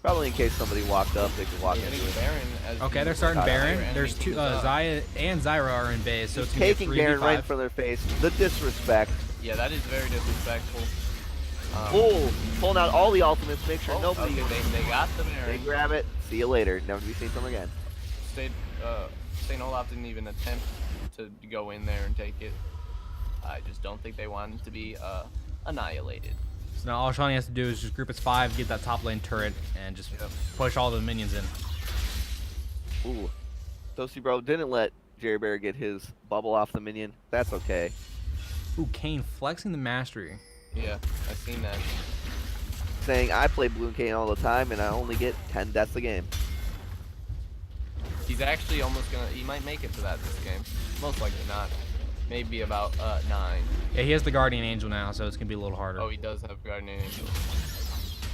Probably in case somebody walked up, they could walk Getting into it. Baron as Okay, the they're starting Zyra Baron. enemy There's team two, is up. Zaya and Zyra are in base, so it's gonna be a Taking 3v5. Baron right in front of their face. The disrespect. Yeah, that is very disrespectful. Oh, pulling out all the ultimates, make sure nobody. Okay, they got the They Baron. grab it. See you later. Never to be seen from again. St Olaf didn't even attempt to go in there and take it. I just don't think they wanted to be annihilated. So now all Shawnee has to do is just group its 5, get that top lane turret, and just push all the minions in. Ooh. Toasty Bro didn't let Jerry Bear get his bubble off the minion. That's okay. Ooh, Kane flexing the mastery. Yeah, I've seen that. Saying I play Blue Cane all the time and I only get 10 deaths a game. He's actually almost gonna. He might make it to that this game. Most likely not. Maybe about 9. Yeah, he has the Guardian Angel now, so it's gonna be a little harder. Oh, he does have Guardian Angel.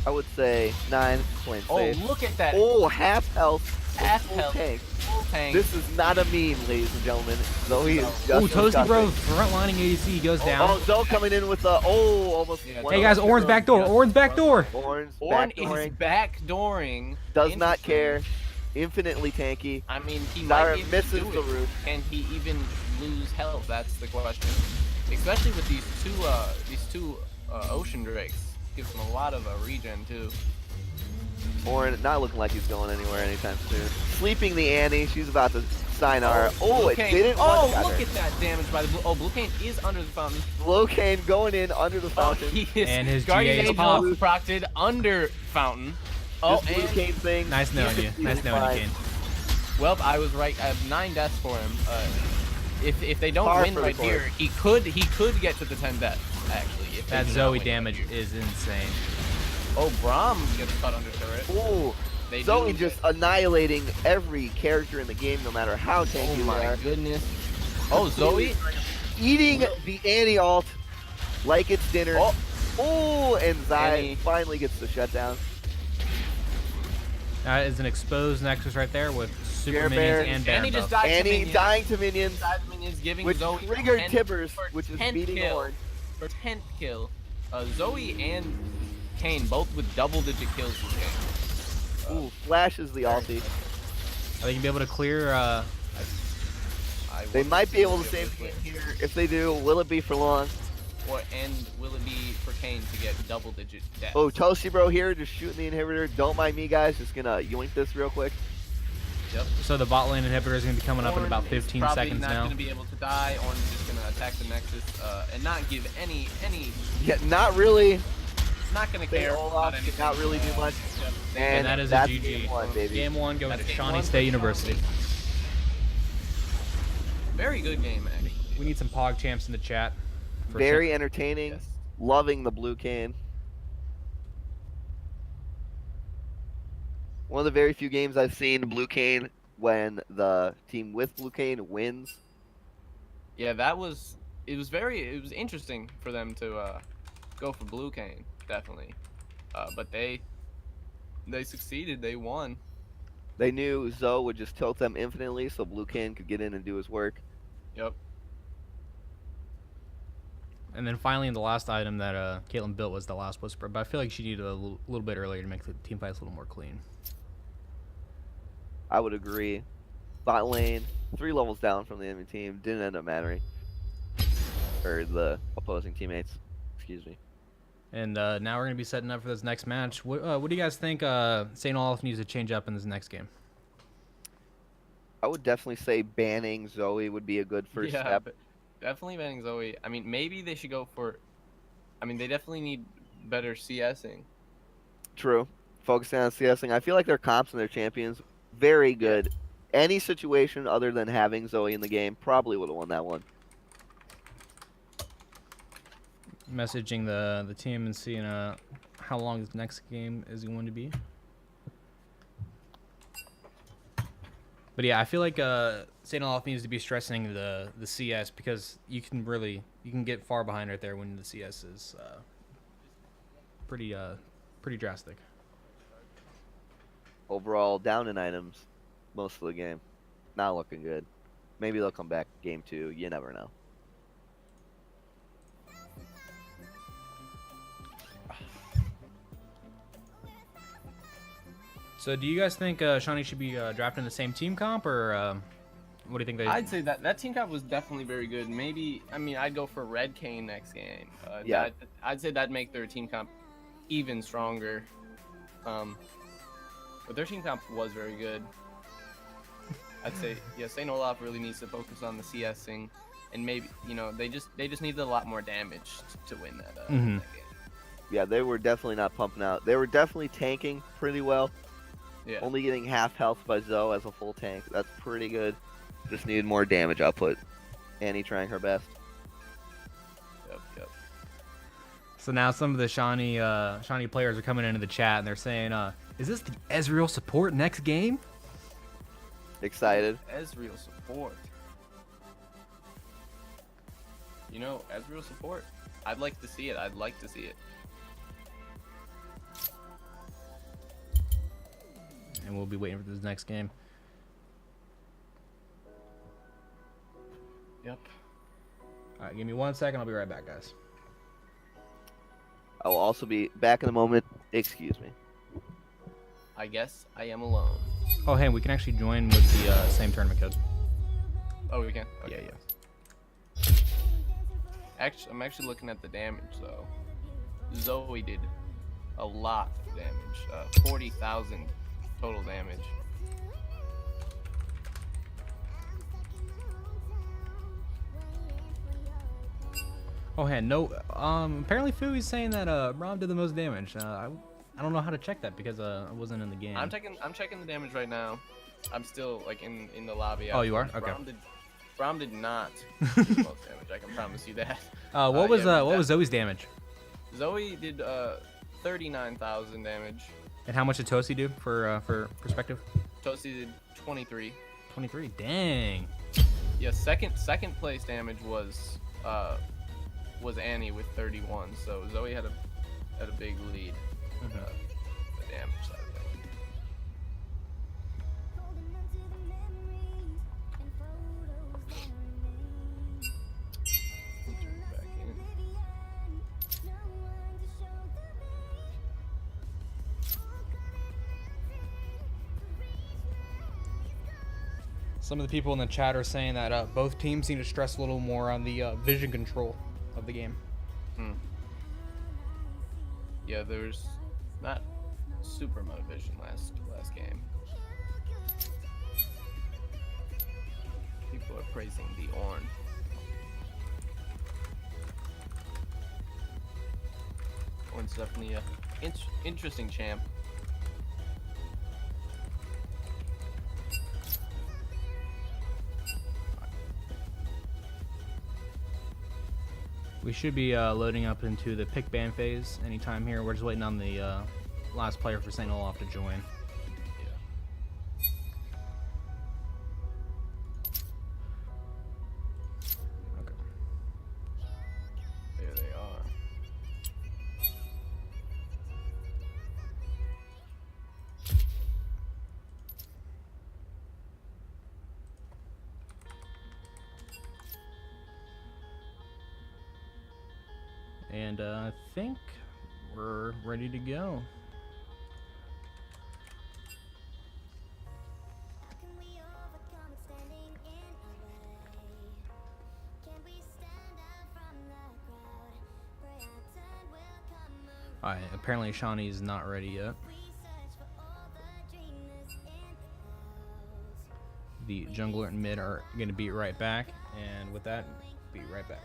I would say 9, plain Oh, safe. look at that. Oh, half health. Half full health. tank. Full tank. This is not a meme, ladies and gentlemen. Zoe is just Ooh, Toasty Bro disgusting. frontlining ADC goes down. Oh, Zoe coming in with the almost. Yeah, one Hey guys, up. Ornn's back door. Ornn's back door. Ornn's Ornn backdooring. is backdooring. Does not Interesting. care. Infinitely tanky. I mean, he Zyra might be able to misses do the it. roof. Can he even lose health? That's the question. Especially with these two ocean drakes. Gives him a lot of regen too. Ornn not looking like he's going anywhere anytime soon. Sleeping the Annie. She's about to sign our. Oh, Blue it Cane. didn't. Oh, one-shot look her. at that damage by the blue. Oh, Blue Cane is under the fountain. Blue Cane going in under the Oh, fountain. he is. And his Guardian GA is Angel popped. procted under fountain. Oh, This Blue and Cane thing. Nice knowing you. Nice knowing you, Kane. well, I was right. I have 9 deaths for him. If they don't Par win for the right course. here, he could get to the 10 deaths actually. If they That do not Zoe win right damage here. is insane. Oh, Braum gets cut under turret. Ooh. They Zoe do just get- annihilating every character in the game, no matter how tanky Oh they my are. goodness. Oh, Zoe. Eating the Annie ult like it's dinner. Oh. Oh, and Zai Annie. finally gets the shutdown. That is an exposed Nexus right there with super Bear minions Bear. and Baron Annie just buff. died to Annie minions. dying to minions, Died to minions, giving which Zoe triggered 10th Tibbers, for which is 10th beating kill. Ornn. For 10th kill. Zoe and Kane both with double-digit kills this game. Ooh, flashes the ulti. Are they gonna be able to clear? They might be able to save the game here. If they do, will it be for long? And will it be for Kane to get double-digit deaths? Oh, Toasty Bro here, just shooting the inhibitor. Don't mind me, guys. Just gonna yoink this real quick. Yep. So the bot lane inhibitor is gonna be coming up in Ornn about is 15 probably seconds not now. gonna be able to die. Ornn is just gonna attack the Nexus and not give any. Yeah, not really. Not gonna St. care. Olaf about did anything. not really do much. Yep. And that is a that's GG. game one, baby. Game 1 going That's to game Shawnee 1 State for University. Very good game, actually. We need some Pog champs in the chat. for Very entertaining. Yes. Loving the Blue Cane. One of the very few games I've seen Blue Cane when the team with Blue Cane wins. Yeah, it was interesting for them to go for Blue Cane, definitely. But they succeeded, they won. They knew Zoe would just tilt them infinitely so Blue Cane could get in and do his work. Yep. And then finally, the last item that Caitlyn built was the last whisper, but I feel like she needed a little bit earlier to make the team fights a little more clean. I would agree. Bot lane, 3 levels down from the enemy team, didn't end up mattering. Or the opposing teammates, excuse me. And now we're going to be setting up for this next match. What do you guys think St. Olaf needs to change up in this next game? I would definitely say banning Zoe would be a good first Yeah, step. but definitely banning Zoe. I mean, maybe they should go for. I mean, they definitely need better CSing. True. Focusing on CSing. I feel like their comps and their champions, very good. Any situation other than having Zoe in the game probably would have won that one. messaging the team and seeing how long this next game is going to be. But yeah, I feel like St. Olaf needs to be stressing the CS, because you can get far behind right there when the CS is pretty drastic. Overall, down in items most of the game. Not looking good. Maybe they'll come back game 2. You never know. So do you guys think Shawnee should be drafting the same team comp, or what do you think they... I'd say that team comp was definitely very good. Maybe, I mean, I'd go for Red Cane next game. Yeah. I'd say that'd make their team comp even stronger. But their team comp was very good. I'd say, yeah, St. Olaf really needs to focus on the CSing, and maybe, you know, they just need a lot more damage to win that game. Yeah, they were definitely not pumping out. They were definitely tanking pretty well. Yeah. Only getting half health by Zoe as a full tank. That's pretty good. Just needed more damage output. Annie trying her best. Yep. So now some of the Shawnee players are coming into the chat, and they're saying, is this the Ezreal support next game? Excited. Ezreal support. You know, Ezreal support. I'd like to see it. And we'll be waiting for this next game. Yep. All right, give me 1 second. I'll be right back, guys. I will also be back in a moment. Excuse me. I guess I am alone. Oh, hey, we can actually join with the same tournament code. Oh, we can? Okay. Yeah. I'm actually looking at the damage, though. Zoe did a lot of damage. 40,000 total damage. Oh, hey, no. Apparently Fui's saying that Rob did the most damage. I don't know how to check that because I wasn't in the game. I'm checking the damage right now. I'm still like in the lobby. Oh, you are? Okay. Braum did not do the most damage. I can promise you that. What was Zoe's damage? Zoe did 39,000 damage. And how much did Tosi do for perspective? Tosi did 23. 23. Dang. Yeah, second place damage was Annie with 31. So Zoe had a big lead. The damage side of things. Turn it back in. Some of the people in the chat are saying that both teams seem to stress a little more on the vision control of the game. Yeah, there's not super amount of vision last game. People are praising the Ornn. Ornn's definitely a interesting champ. We should be loading up into the pick ban phase anytime here. We're just waiting on the last player for St. Olaf to join. Okay. There they are. And I think we're ready to go. Alright, apparently Shawnee's not ready yet. The jungler and mid are going to be right back, and with that, be right back.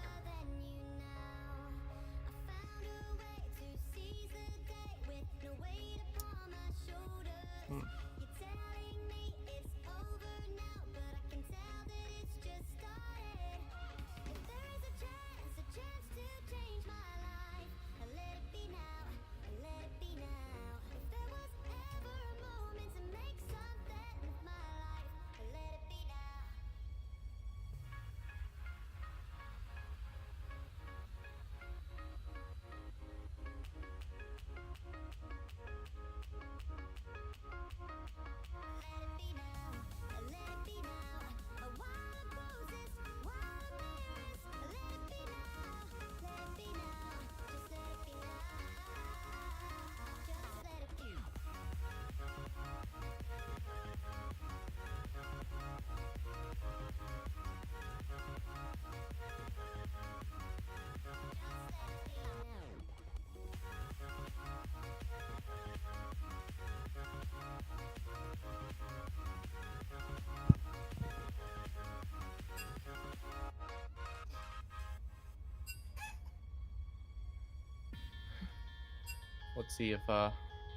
Let's see if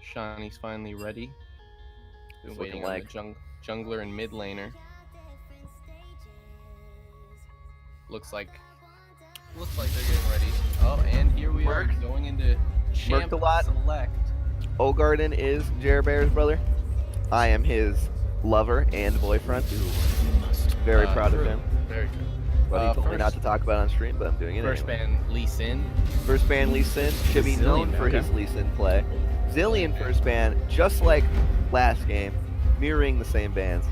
Shawnee's finally ready. Been It's waiting looking on the jungler and mid laner. Looks like they're getting ready. Oh, and here we are going into champ a lot. select. Ogarden is Jerbear's brother. I am his lover and boyfriend. Very proud of true. him. Very true. But he told me first- not to talk about it on stream, but I'm doing it First anyway. ban Lee Sin. First ban Lee Sin should be known Zillion, for okay. his Lee Sin play. Zillion first ban, just like last game, mirroring the same bans.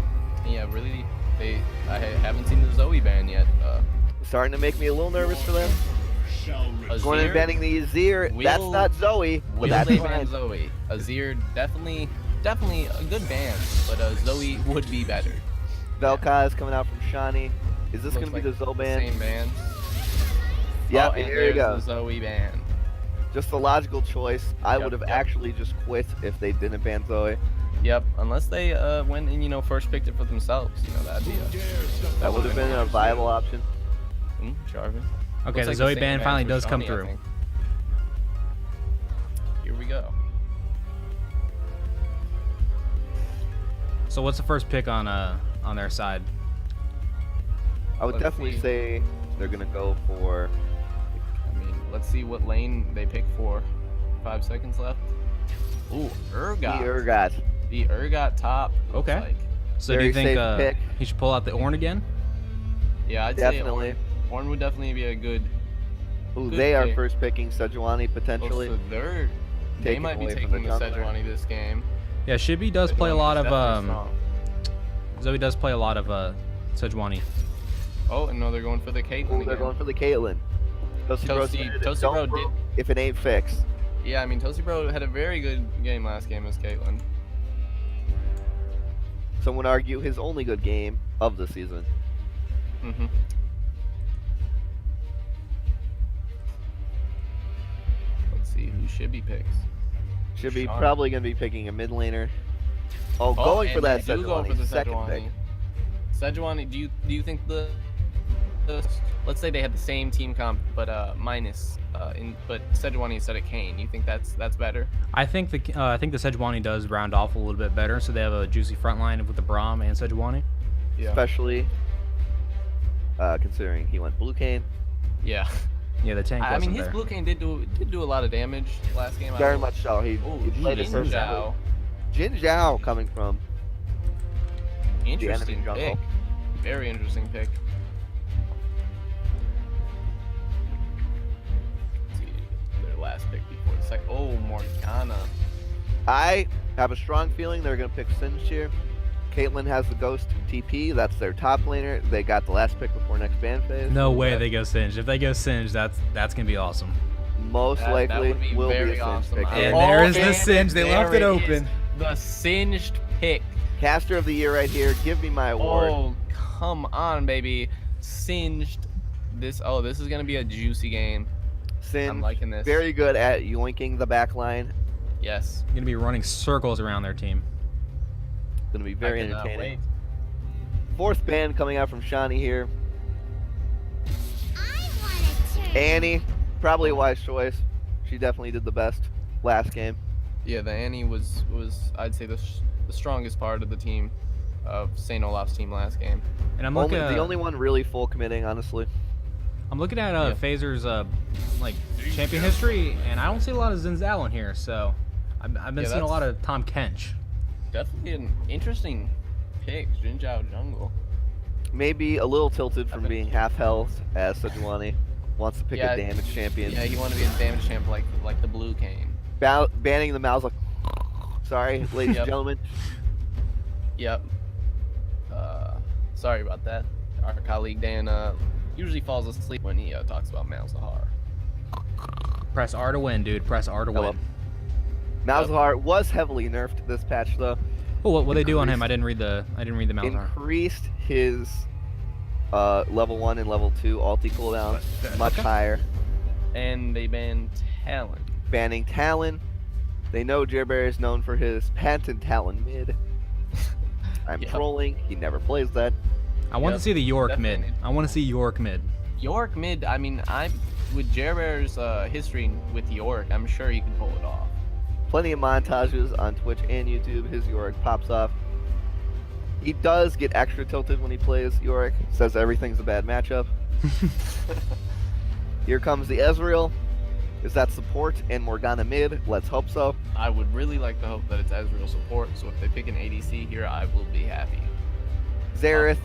Yeah, really. I haven't seen the Zoe ban yet. Starting to make me a little nervous for them. Going and Azir, banning the Azir, that's will- not Zoe, but will that's they fine. ban Zoe? Azir definitely a good ban, but Zoe would be better. Vel'Koz coming out from Shawnee. Is this Looks going to be like the Zoe ban? Same ban. Yep, Oh, and here you there's go. the Zoe ban. Just the logical choice. I Yep, would have yep. actually just quit if they didn't ban Zoe. Yep, unless they went and first picked it for themselves. That'd be That would have been a viable option. Jarvan. Okay, Looks the like Zoe same ban finally for does come Shawnee, I through. think. Here we go. So what's the first pick on their side? I would Let's definitely see. say they're going to go for... I mean, let's see what lane they pick for. 5 seconds left. Ooh, Urgot. Urgot. The Urgot top. looks Okay. like. So do Very you think safe pick. he should pull out the Ornn again? Yeah, I'd Definitely. say Ornn would definitely be a good. Ooh, Good they are pick. first picking Sejuani Oh, potentially. so they Taking might be away from taking the the jungler. Sejuani this game. Yeah, Shibby does play a Sejuani's lot of definitely strong. Zoe does play a lot of Sejuani. Oh, and no, they're going for the Caitlyn Ooh, they're again. going for the Caitlyn. Toasty Don't Bro broke if it ain't fixed. Yeah, I mean, Toasty Bro had a very good game last game as Caitlyn. Some would argue his only good game of the season. Mm-hmm. Let's see who Shibby picks. Should be Shawnee. probably going to be picking a mid laner. Oh, Oh, going for and that they do go for Sejuani. the Second pick. Sejuani, do you think the let's say they had the same team comp but minus but Sejuani instead of Kane, you think that's better? I think the Sejuani does round off a little bit better, so they have a juicy front line with the Braum and Sejuani. Yeah. Especially considering he went blue cane. Yeah. Yeah, the tank I wasn't mean, his there. blue Kane did do a lot of damage last game. Very much so. He played it Jin perfectly. Zhao. Jin Zhao coming from Interesting jungle. pick. Very interesting pick. Let's see their last pick before the second. Oh, Morgana. I have a strong feeling they're going to pick Singed here. Caitlyn has the Ghost TP. That's their top laner. They got the last pick before next ban phase. No way they go Singed. If they go Singed, that's gonna be awesome. Most That likely would be will be a very Singed awesome. pick. And Oh, there is the man, Singe. They left it there open. is. The singed pick. Caster of the year right here. Give me my award. Oh, come on, baby. Singed. This is gonna be a juicy game. Singed, I'm liking this. very good at yoinking the back line. Yes. Gonna be running circles around their team. Going to be very I cannot entertaining. wait. Fourth ban coming out from Shawnee here. Annie, probably a wise choice. She definitely did the best last game. Yeah, the Annie was I'd say the strongest part of the team of St Olaf's team last game. And I'm looking The only one really full committing, honestly. I'm looking at Yeah. Phaser's like champion history, and I don't see a lot of Zinzal in here. So I've been Yeah, seeing a that's- lot of Tom Kench. Definitely an interesting pick, Jin Zhao jungle. Maybe a little tilted from been- being half health as Sejuani. Wants to pick Yeah, a damage champion. Yeah, he wanted to be a damage champ like the blue Kane. Banning the mouse like... Sorry, ladies Yep. and gentlemen. Yep. Sorry about that. Our colleague Dan usually falls asleep when he talks about Malzahar. Press R to win, dude. Press R to Hello. win. Malzahar was heavily nerfed this patch though. Oh, what they do on him? I didn't read the Malzahar. Increased his level 1 and level 2 ulti cooldown much Okay. higher. And they banned Talon. Banning Talon. They know Jerbear is known for his patented Talon mid. I'm Yep. trolling. He never plays that. I want Yep, to see the York mid. definitely. I want to see York mid. York mid, I mean, I'm with Jerbear's history with York, I'm sure he can pull it off. plenty of montages on Twitch and YouTube. His Yorick pops off. He does get extra tilted when he plays Yorick. Says everything's a bad matchup. Here comes the Ezreal. Is that support and Morgana mid? Let's hope so. I would really like to hope that it's Ezreal support, so if they pick an ADC here, I will be happy. Xerath.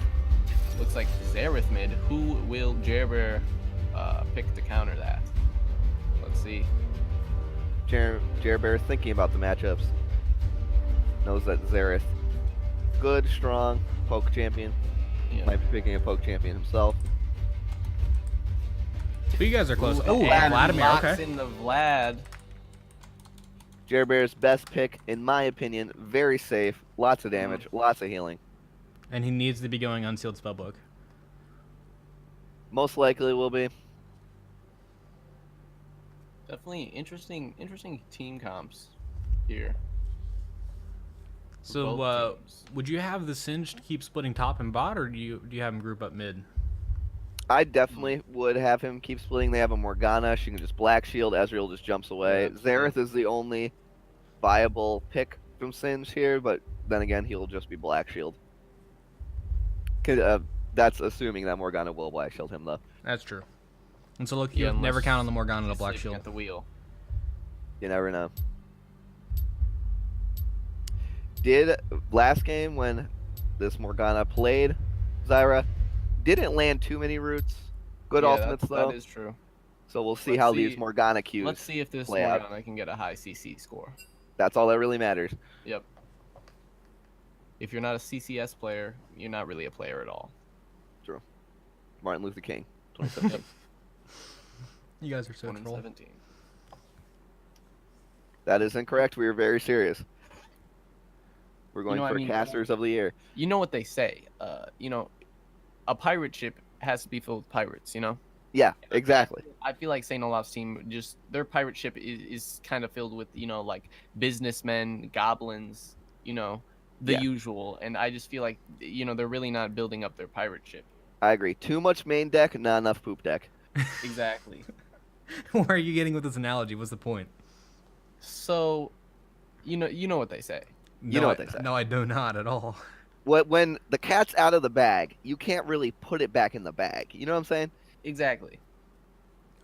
Looks like Xerath mid. Who will Jerbear pick to counter that? Let's see. Jerbear thinking about the matchups. Knows that Xerath, good, strong, poke champion. Yeah. Might be picking a poke champion himself. But you guys are close. Ooh, Oh, and Vladimir. locks Okay. in the Vlad. Jerbear's best pick, in my opinion. Very safe. Lots of damage. Lots of healing. And he needs to be going unsealed spellbook. Most likely will be. Definitely interesting team comps here. So, Both teams. would you have the Singed keep splitting top and bot, or do you have him group up mid? I definitely would have him keep splitting. They have a Morgana. She can just Black Shield. Ezreal just jumps away. Yeah, Xerath is the only viable pick from Singe here, but then again, he'll just be Black Shield. That's assuming that Morgana will Black Shield him, though. That's true. And so look, Yeah, you never unless count on the Morgana to He's Black sleeping Shield. at the wheel. You never know. Did last game when this Morgana played Zyra, didn't land too many roots. Good Yeah, ultimates though. that is true. So we'll see Let's how see- these Morgana Qs Let's see if this play out. Morgana can get a high CC score. That's all that really matters. Yep. If you're not a CCS player, you're not really a player at all. Martin Luther King. Yep. You guys are so troll. 2017. That is incorrect. We are very serious. We're going know, I for mean- casters of the year. You know what they say? A pirate ship has to be filled with pirates. You know. Yeah, exactly. I feel like St. Olaf's team, just their pirate ship is kind of filled with, like businessmen, goblins, the Yeah. usual. And I just feel like, they're really not building up their pirate ship. I agree. Too much main deck, not enough poop deck. Exactly. Where are you getting with this analogy? What's the point? So, you know what they say. You know what they say. No, I do not at all. When the cat's out of the bag, you can't really put it back in the bag. You know what I'm saying? Exactly.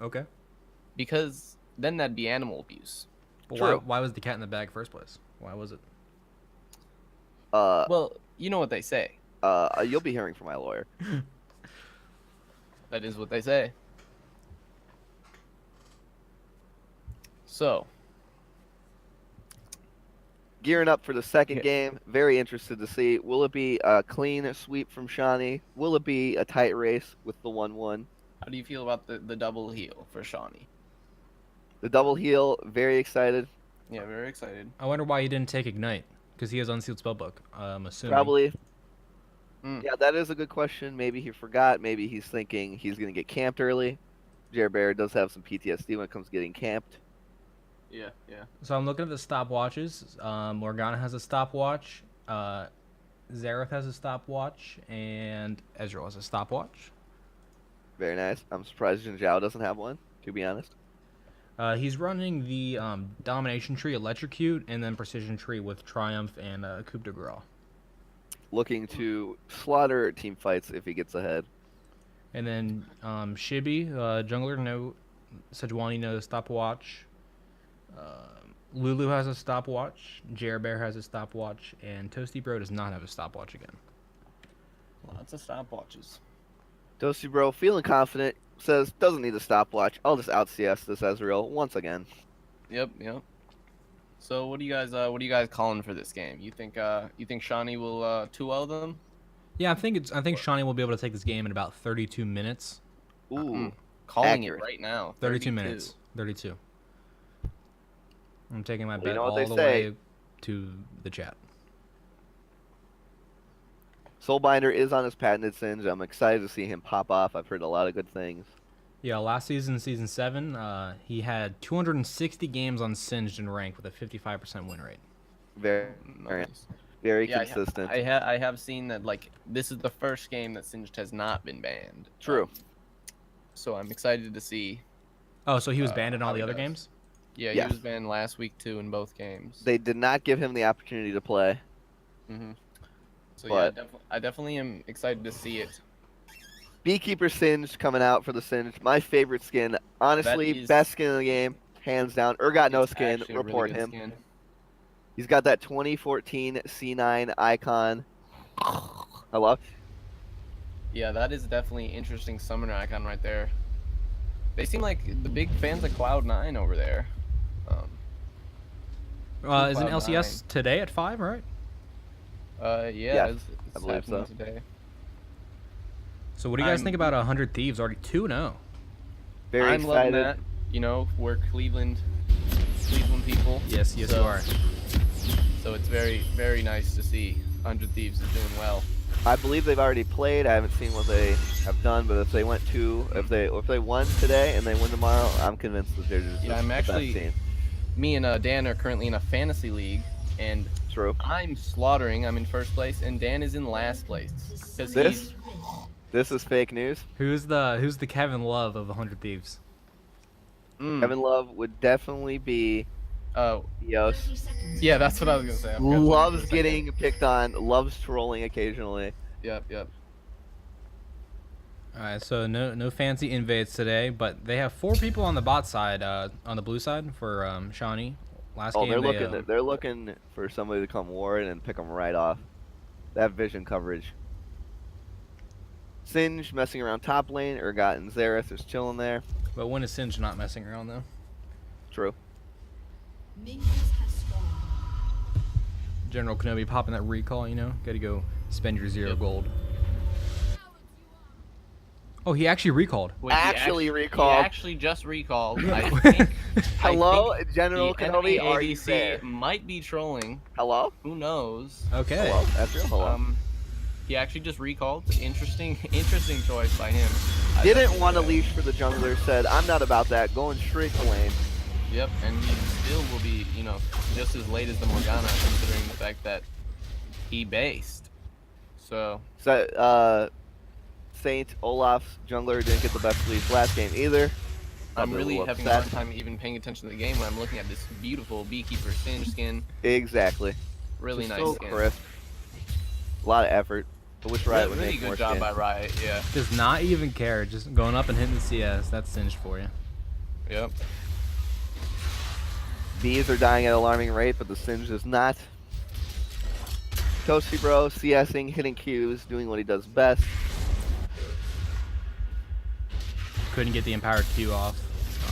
Okay. Because then that'd be animal abuse. But True. why was the cat in the bag first place? Why was it? Well, you know what they say. You'll be hearing from my lawyer. That is what they say. So, Gearing up for the second Yeah. game. Very interested to see. Will it be a clean sweep from Shawnee? Will it be a tight race with the 1-1? how do you feel about the double heal for Shawnee? The double heal, very excited. Yeah, very excited. I wonder why he didn't take Ignite. Because he has unsealed spellbook, I'm assuming. Probably. Mm. Yeah, that is a good question. Maybe he forgot. Maybe he's thinking he's going to get camped early. Jerbear does have some PTSD when it comes to getting camped. Yeah. So I'm looking at the stopwatches. Morgana has a stopwatch. Xerath has a stopwatch. And Ezreal has a stopwatch. Very nice. I'm surprised Jin Zhao doesn't have one, to be honest. He's running the Domination Tree, Electrocute, and then Precision Tree with Triumph and Coup de Grace. Looking to slaughter team fights if he gets ahead. And then Shibi, jungler, no. Sejuani, no stopwatch. Lulu has a stopwatch. Jerbear has a stopwatch. And Toasty Bro does not have a stopwatch again. Lots of stopwatches. Toasty Bro, feeling confident, says, doesn't need a stopwatch. I'll just out CS this Ezreal once again. Yep. So what do you guys calling for this game? You think Shawnee will 2-0 them? Yeah, I think Shawnee will be able to take this game in about 32 minutes. Ooh, Calling accurate. it right now. 32 minutes. 32. I'm taking my Well, you bet know what all they the say. way to the chat. Soulbinder is on his patented Singe. I'm excited to see him pop off. I've heard a lot of good things. Yeah, last season, season 7, he had 260 games on Singed in rank with a 55% win rate. Very, Nice. very Yeah, consistent. I have seen that, like, this is the first game that Singed has not been banned. True. So I'm excited to see. Oh, so he was banned in all how the he other does. games? Yeah, Yes. he was banned last week too in both games. They did not give him the opportunity to play. So But- yeah, I definitely am excited to see it. Beekeeper Singed coming out for the Singed. My favorite skin. Honestly, is- best skin in the game. Hands down. Urgot no It's skin. actually a really Report good him. skin. He's got that 2014 C9 icon. Hello? Yeah, that is definitely interesting summoner icon right there. They seem like the big fans of Cloud9 over there. Is an Cloud9. LCS today at 5, right? Yeah, Yes, it's I believe happening so. today. So what do you guys I'm- think about 100 Thieves? Already 2-0. Very I'm loving excited. that. You know, we're Cleveland people. Yes, you So- are. So it's very, very nice to see 100 Thieves is doing well. I believe they've already played. I haven't seen what they have done, but if they went if they won today and they win tomorrow, I'm convinced that they're just Yeah, I'm the best actually- team. Me and Dan are currently in a fantasy league, and True. I'm slaughtering. I'm in first place, and Dan is in last place. 'Cause This is fake news. Who's the Kevin Love of 100 Thieves? Kevin Love would definitely be Oh, Eos. yeah, that's what I was gonna say. I forgot to look for a Loves second. getting picked on. Loves trolling occasionally. Yep. All right, so no fancy invades today, but they have 4 people on the bot side, on the blue side for Shawnee. Last Oh, game they're looking for somebody to come ward and pick them right off. They have vision coverage. Singe messing around top lane. Urgot and Xerath is chilling there. but when is Singe not messing around though? True. General Kenobi popping that recall, you know, got to go spend your 0 gold. Oh, he actually recalled. Wait, he Actually recalled. He actually just recalled. I think. Hello, I think General the Kenobi. enemy Are you ADC there? might be trolling. Hello. Who knows? Okay. Hello. That's real. Hello. He actually just recalled. Interesting choice by him. I Didn't definitely want a think. leash for the jungler. Said, I'm not about that. Going straight to lane. Yep, and he still will be, you know, just as late as the Morgana, considering the fact that he based. So So, St Olaf's jungler didn't get the best leash last game either. I'm Probably a really little having a upset. hard time even paying attention to the game when I'm looking at this beautiful Beekeeper Singe skin. Exactly. Really Just nice so skin. crisp. A lot of effort. I wish Riot would Really make more good job skin. by Riot, yeah. Does not even care, just going up and hitting the CS. That's Singe for you. Yep. Bees are dying at an alarming rate, but the Singe is not. Toasty Bro, CSing, hitting Qs, doing what he does best. Couldn't get the empowered Q off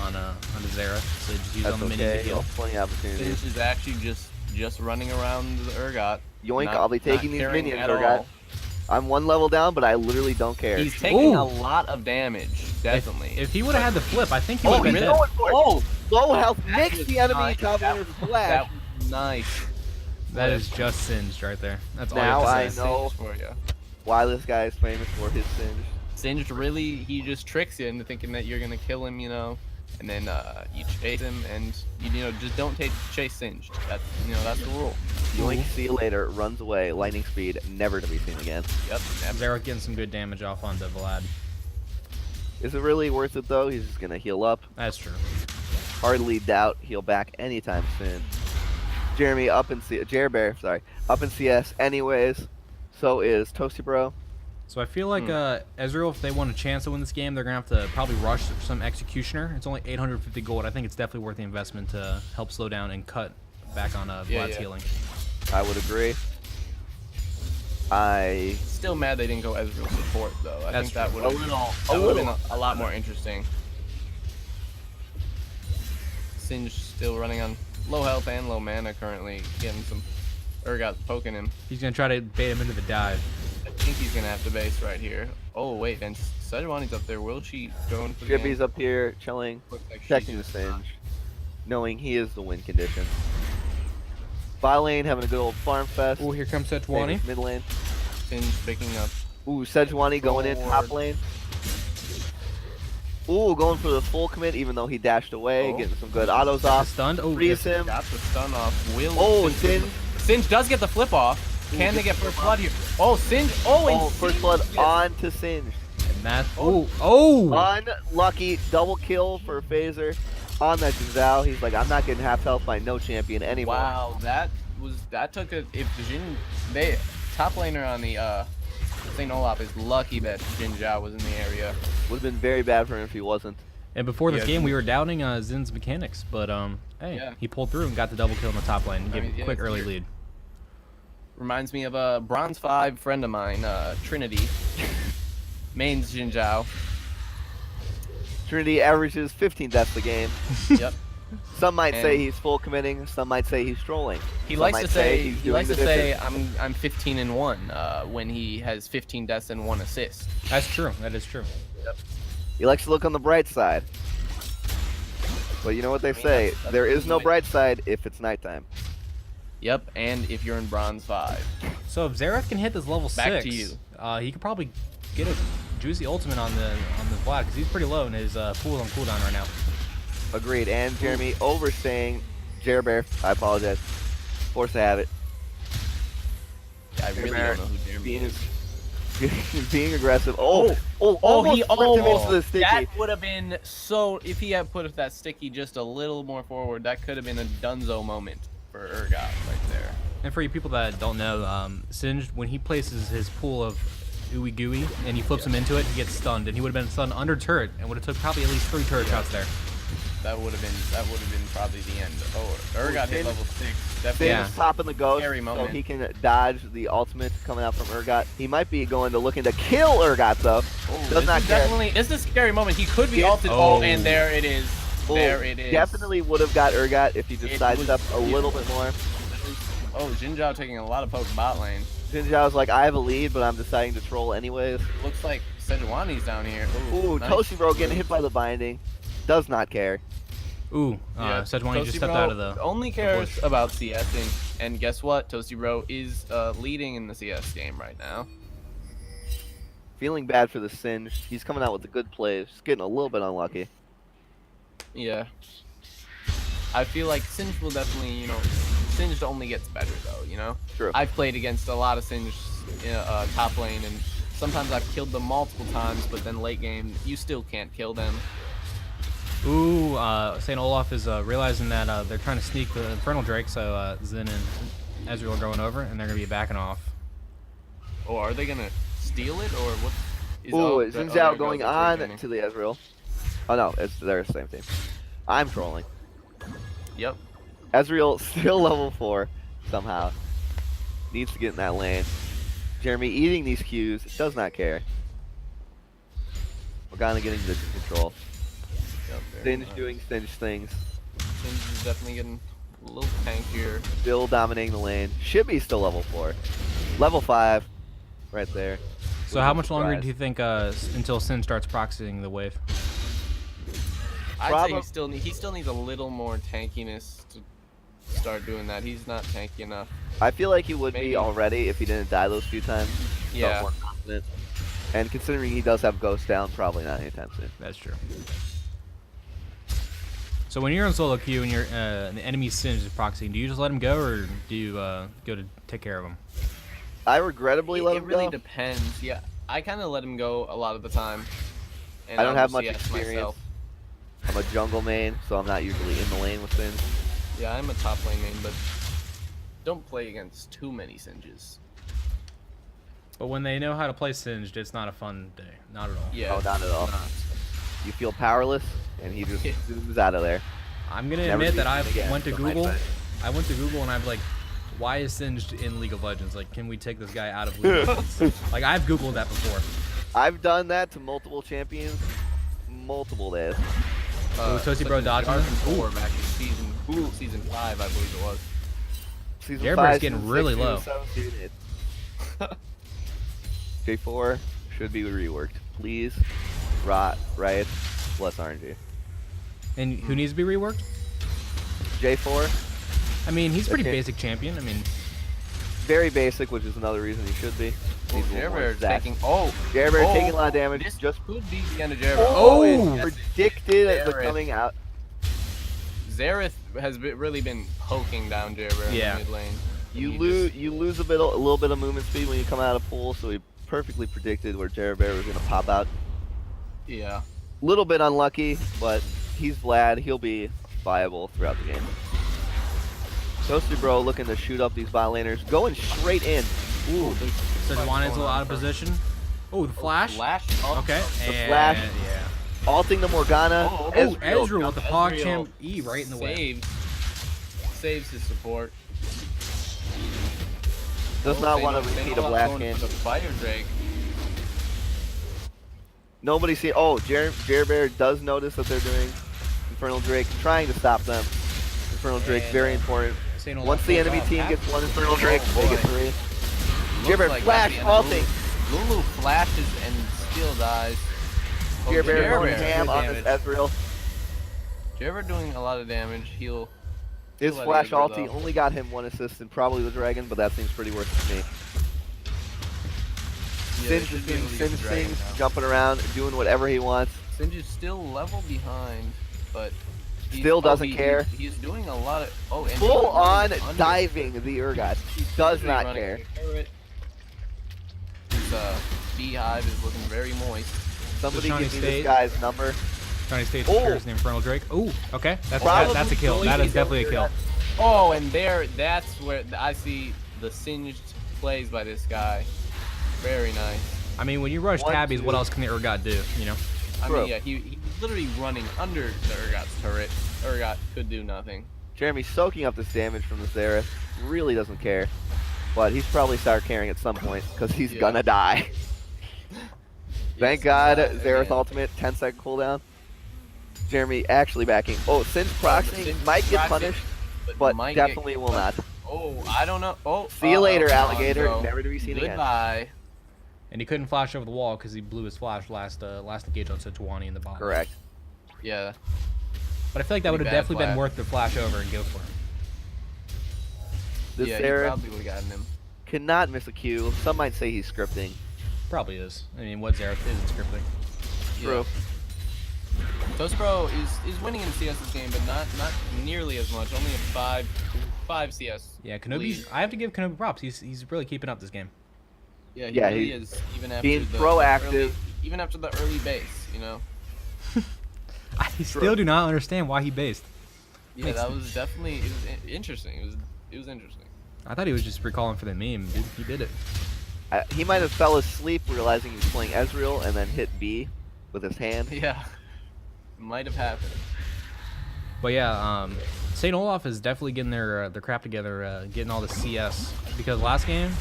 on the Xerath, so they just used That's on the minion okay. to heal. Plenty of opportunities. Singe is actually just running around the Urgot. Yoink, not- I'll be taking not these caring minions, at Urgot. all. I'm 1 level down, but I literally don't care. He's taking Ooh. a lot of damage, definitely. If he would have had the flip, I think he would Oh, have been he's dead. going for it. Oh! Low health That makes was the enemy nice. top That laner was- flash. That was nice. That is just Singed right there. That's all Now you I have to say. know Singe for you. why this guy is famous for his Singe. Singe really, he just tricks you into thinking that you're gonna kill him, you know, and then you chase him, and you know, just don't chase Singed. That's, you know, that's the rule. Yoink, see you later, runs away, lightning speed, never to be seen again. Yep. Xerath getting some good damage off on the Vlad. Is it really worth it though? He's just gonna heal up. That's true. Hardly doubt he'll back anytime soon. Jeremy up in Jerbear, sorry, up in CS anyways. So is Toasty Bro. So I feel like Ezreal, if they want a chance to win this game, they're gonna have to probably rush some Executioner. It's only 850 gold. I think it's definitely worth the investment to help slow down and cut back on Vlad's yeah. healing. I would agree. I Still mad they didn't go Ezreal support though. I That's think that true. would have been a lot more interesting. Singe still running on low health and low mana currently, getting some Urgot poking him. He's gonna try to bait him into the dive. I think he's gonna have to base right here. Oh wait, and Sejuani's up there. Will she go in for the Drippy's game? up here chilling, Looks like she's checking the just Singe, knowing he is the win condition. Bot lane having a good old farm fest. Oh, here comes Same Sejuani. as mid lane. Singe picking up. Ooh, Sejuani going in top Forward. lane. Ooh, going for the full commit even though he dashed away, Oh. getting some good autos off. Stunned. Oh, Freeze him. Got the stun off. Will Oh, Singe Singe. Singe does get the flip off. Can they get first blood here? Oh, Singe. Oh, and Oh, first Singe blood gets- on to Singe. and that. Oh, oh. Unlucky double kill for Phaser. on that Jin Zhao. He's like, I'm not getting half health by no champion anymore. Wow, that took a top laner on the St Olaf is lucky that Jin Zhao was in the area. Would have been very bad for him if he wasn't. And before this game, we were doubting Zin's mechanics, but hey, he pulled through and got the double kill in the top lane and gave a quick early lead. Reminds me of a Bronze 5 friend of mine, Trinity. Mains Jin Zhao. Trinity averages 15 deaths a game. Yep. Some might say he's full committing. Some might say he's trolling. He likes to say I'm 15 and 1 when he has 15 deaths and 1 assist. That's true. That is true. Yep. He likes to look on the bright side. But you know what they say? There is no bright side if it's nighttime. Yep, and if you're in Bronze 5. So if Xerath can hit this level 6, Back to you. He could probably get a juicy ultimate on the Vlad because he's pretty low and his pool's on cooldown right now. Agreed. And Jeremy overstaying Jerbear. I apologize. Force to have it. I really don't know who Jeremy is. Being aggressive. Almost he flipped him into the sticky. That would have been so. If he had put that sticky just a little more forward, that could have been a dunzo moment for Urgot right there. And for you people that don't know, Singed, when he places his pool of ooey gooey and he flips him into it, he gets stunned, and he would have been stunned under turret and would have took probably at least 3 turret shots there. That would have been probably the end. Oh, Urgot hit level 6. Finn's topping the ghost, Scary so moment. he can dodge the ultimate coming out from Urgot. He might be looking to kill Urgot though. Does not care. This is a scary moment. He could be ulted. Oh, and there it is. There it is. Definitely would have got Urgot if he just sidestepped a little bit more. Oh, Jin Zhao taking a lot of poke bot lane. Jin Zhao's like, I have a lead, but I'm deciding to troll anyways. Looks like Sejuani's down here. Ooh, nice. Toasty Bro getting hit by the binding. Does not care. Ooh, Sejuani just stepped out of the only cares about CSing, and guess what? Toasty Bro is leading in the CS game right now. Feeling bad for the Singe. He's coming out with a good play. Just getting a little bit unlucky. Yeah. I feel like Singe will definitely, Singed only gets better though, True. I've played against a lot of Singe in top lane, and sometimes I've killed them multiple times, but then late game, you still can't kill them. Ooh, St. Olaf is realizing that they're trying to sneak the Infernal Drake, so Zen and Ezreal are going over, and they're going to be backing off. Oh, are they going to steal it, or what? Ooh, Xin Zhao going on to the Ezreal. Oh no, they're the same team. I'm trolling. Yep. Ezreal still level 4 somehow. Needs to get in that lane. Jeremy eating these Qs, does not care. Morgana getting the control. Singe doing Singe things. Singe is definitely getting a little tankier. Still dominating the lane. Should be still level 4. Level 5. Right there. So how much longer do you think until Sin starts proxying the wave? I'd say he still needs a little more tankiness to start doing that. He's not tanky enough. I feel like he would be already if he didn't die those few times. Yeah. More confident. And considering he does have Ghost down, probably not anytime soon. That's true. So when you're on solo queue and the enemy Singe is proxying, do you just let him go, or do you go to take care of him? I regrettably let him go. It really depends. Yeah, I kind of let him go a lot of the time. And I don't have much CS experience. myself. I'm a jungle main, so I'm not usually in the lane with Singe. Yeah, I'm a top lane main, but don't play against too many Singes. But when they know how to play Singed, it's not a fun day. Not at all. Yeah. Oh, not at all. You feel powerless, and he just zooms out of there. I'm gonna admit that I went to Google. I went to Google and I'm like, why is Singed in League of Legends? Like, can we take this guy out of League of Legends? Like, I've Googled that before. I've done that to multiple champions, multiple days. Toasty Bro dodging him. Back in season 5, I believe it was. Season 5, getting really low. J4 should be reworked. Please, Riot, bless RNG. And who needs to be reworked? J4. I mean, he's pretty basic champion. I mean, very basic, which is another reason he should be. Jerbear taking taking a lot of damage. This just could be the end of Jerbear. Oh, predicted at the coming out. Xerath has really been poking down Jerbear in the mid lane. You lose a little bit of movement speed when you come out of pool, so he perfectly predicted where Jerbear was gonna pop out. Yeah. Little bit unlucky, but he's Vlad. He'll be viable throughout the game. Toasty Bro looking to shoot up these bot laners, going straight in. Ooh, Sejuani's a little out of position. Oh, the flash. Flash. Oh, Okay. the And flash. yeah. Alting the Morgana. Oh, Ezreal with the Ezreal PogChamp E right in the way. Saves his support. Does not want to repeat of last game. The Fire Drake. Nobody see. Oh, Bear does notice that they're doing Infernal Drake, trying to stop them. Infernal Drake, very important. St. Olaf Once the enemy College. team gets one Infernal Drake, Oh, they get boy. 3. Bear Looks flash, at the end, alting. Lulu flashes and still dies. Bear going Bear, ham good on this damage. Ezreal. Jerber doing a lot of damage. He'll. His Still flash let it ulti go. only got him 1 assist and probably the dragon, but that seems pretty worth it to me. Yeah, they Singe should is be able doing to get the Singe dragon things, now. jumping around, doing whatever he wants. Singe is still level behind, but Still doesn't care. He's doing a lot of and Full he's on running under. diving the Urgot. He does He's not running care. a turret. His beehive is looking very moist. Somebody Shawnee give me this State. guy's number. Shawnee State Oh. secures the Infernal Drake. Ooh, okay. That's a kill. Probably That is definitely a kill. Oh, and that's where I see the singed plays by this guy. Very nice. I mean, when you rush 1, tabbies, what 2. else can the Urgot do, you know? I Bro. mean, yeah, he's literally running under the Urgot's turret. Urgot could do nothing. Jeremy soaking up this damage from the Xerath. Really doesn't care. But he's probably start caring at some point because he's Yeah. gonna die. Thank Yes, God, exactly, Xerath man. ultimate, 10-second cooldown. Jeremy actually backing. Oh, Singe proxy Singe might get proxy, punished, but might get definitely will not. Oh, I don't know. Oh, See you later, come on, alligator. bro. Never to be seen again. Goodbye. And he couldn't flash over the wall because he blew his flash last engage on Sejuani in the bottom. Correct. Yeah. But I feel like that would Pretty have bad definitely been flash. worth the flash over and go for him. This Yeah, he Xerath probably would have gotten him. cannot miss a Q. Some might say he's scripting. Probably is. I mean, what Xerath isn't scripting. True. Toastbro is winning in CS this game, but not nearly as much. Only a 5 CS. Yeah, Kenobi's. lead. I have to give Kenobi props. He's really keeping up this game. Yeah, he Yeah, really he- is. Even after being the proactive. early, even after the early base, you know. I still do not understand why he based. Yeah, Makes that sense. was definitely interesting. It was interesting. I thought he was just recalling for the meme, dude. He did it. He might have fell asleep realizing he was playing Ezreal and then hit B with his hand. Yeah, might have happened. But yeah, St. Olaf is definitely getting their crap together, getting all the CS because last game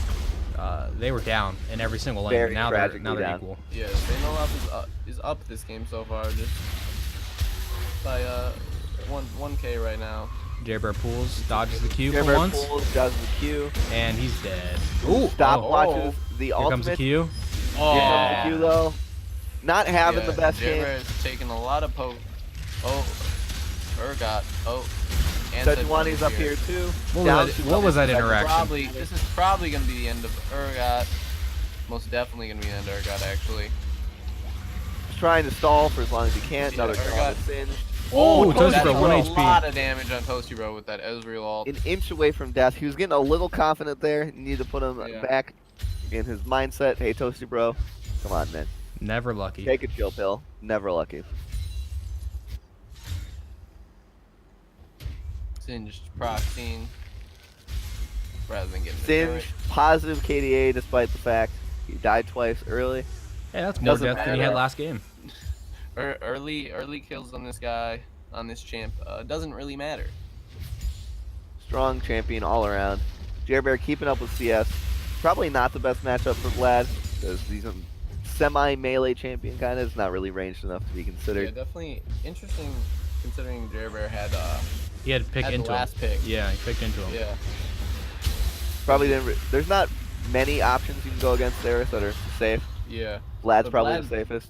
they were down in every single lane. Very Now tragically they're down. equal. Yeah, St. Olaf is up this game so far, just by 1K right now. Jaybird pulls, dodges the Q for Fairbear once, pulls, does the Q. and he's dead. Ooh, Stop oh, watches the Here ultimate. comes the Q. Oh, Here comes the Q though. Not having the best game. is taking a lot of poke. Oh, Urgot. Oh, and Sejuani's up here too. What was that interaction? This is probably gonna be the end of Urgot. Most definitely gonna be the end of Urgot actually. He's trying to stall for as long as he can. Yeah, Another Urgot. kill on the Singe. Oh, that's Toasty Bro, a 1 lot HP. of damage on Toasty Bro with that Ezreal ult. An inch away from death. He was getting a little confident there. You need to put him Yeah. back in his mindset. Hey, Toasty Bro. Come on, man. Never lucky. Take a chill pill. Never lucky. Singed proxying rather than getting the Singe, turret. positive KDA despite the fact he died twice early. Hey, that's more Doesn't death than he had matter. last game. Early kills on this guy, on this champ, doesn't really matter. Strong champion all around. Bear keeping up with CS. Probably not the best matchup for Vlad because he's a semi-melee champion kind of. It's not really ranged enough to be Yeah, considered. definitely interesting considering Bear had He had to pick had the into him. last pick. Yeah, he picked into him. Yeah. Probably didn't. There's not many options you can go against Xerath that are safe. Yeah. Vlad's But probably Vlad- the safest.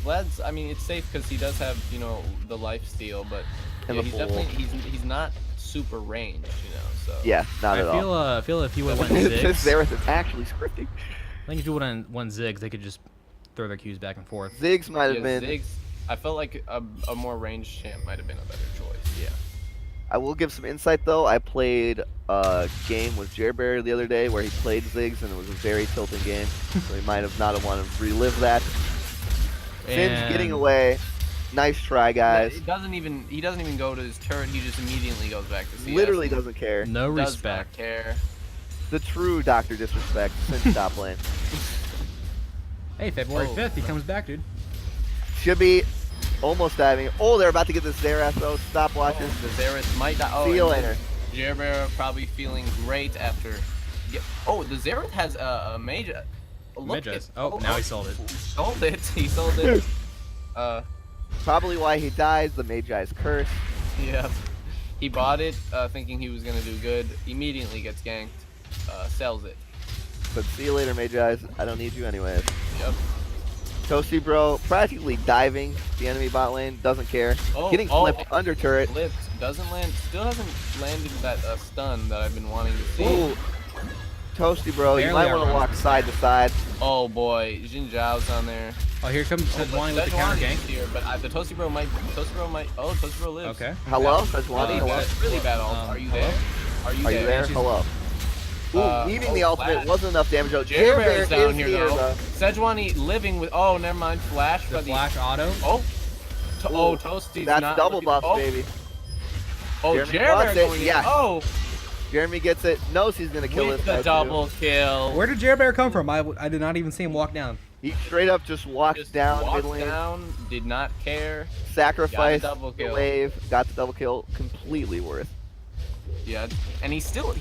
Vlad's, I mean, it's safe because he does have, you know, the life steal, but And yeah, the he's full. definitely he's not super ranged, you know. So Yeah, not I at all. feel if he would have went This Ziggs, Xerath is actually scripting. I think if he would have went Ziggs, they could just throw their Qs back and forth. Ziggs might have Yeah, been. Ziggs, I felt like a more ranged champ might have been a better choice. Yeah. I will give some insight though. I played a game with Bear the other day where he played Ziggs and it was a very tilting game. So he might have not have wanted to relive that. Singe getting And away. Nice try, guys. He doesn't even go to his turret. He just immediately goes back to CS. Literally doesn't care. No Does respect. not care. The true Dr. Disrespect since top lane. Hey, February Oh. 5th, he comes back, dude. Should be almost diving. Oh, they're about to get this Xerath though. Stopwatches. The Xerath might die. Oh, See you and later. Jerbear probably feeling great after. Oh, the Xerath has a mage. Look Mages. at- Oh, now he sold it. Sold it. He sold it. Probably why he dies. The Magi's curse. Yeah. He bought it thinking he was gonna do good. Immediately gets ganked. Sells it. But see you later, Magi's. I don't need you anyways. Yep. Toasty Bro practically diving the enemy bot lane. Doesn't care. Oh, Getting flipped under turret. Flipped. Doesn't land. Still hasn't landed that stun that I've been wanting to see. Ooh. Toasty Bro, you Barely might want to outruns walk side to side. Oh boy, Jin Zhao's on there. Oh, here comes Sejuani with the counter Sejuani's gank. here, but the Toasty Bro might. Oh, Toasty Bro lives. Okay. Hello, Yeah. Sejuani. Hello? Really bad ult. Are you there? Are you Are you there? She's- Hello. Ooh, leaving the ultimate Flash. wasn't enough damage. Oh, Jerbear is down is here here, though. Sejuani living with. Oh, never mind. Flash for The flash auto. Oh. Ooh, Toasty's That's not double looking- buff, oh, baby. Oh, Jeremy Jerbear wants it, going in. yeah. Oh, Jeremy gets it. Knows he's gonna kill with this the guy double kill. Where did Jerbear come from? I did not even see him walk down. too. He straight up just walked Just down walked mid lane, down, did not care. sacrificed double the kill. wave, got the double kill. Completely worth. Yeah, and he's still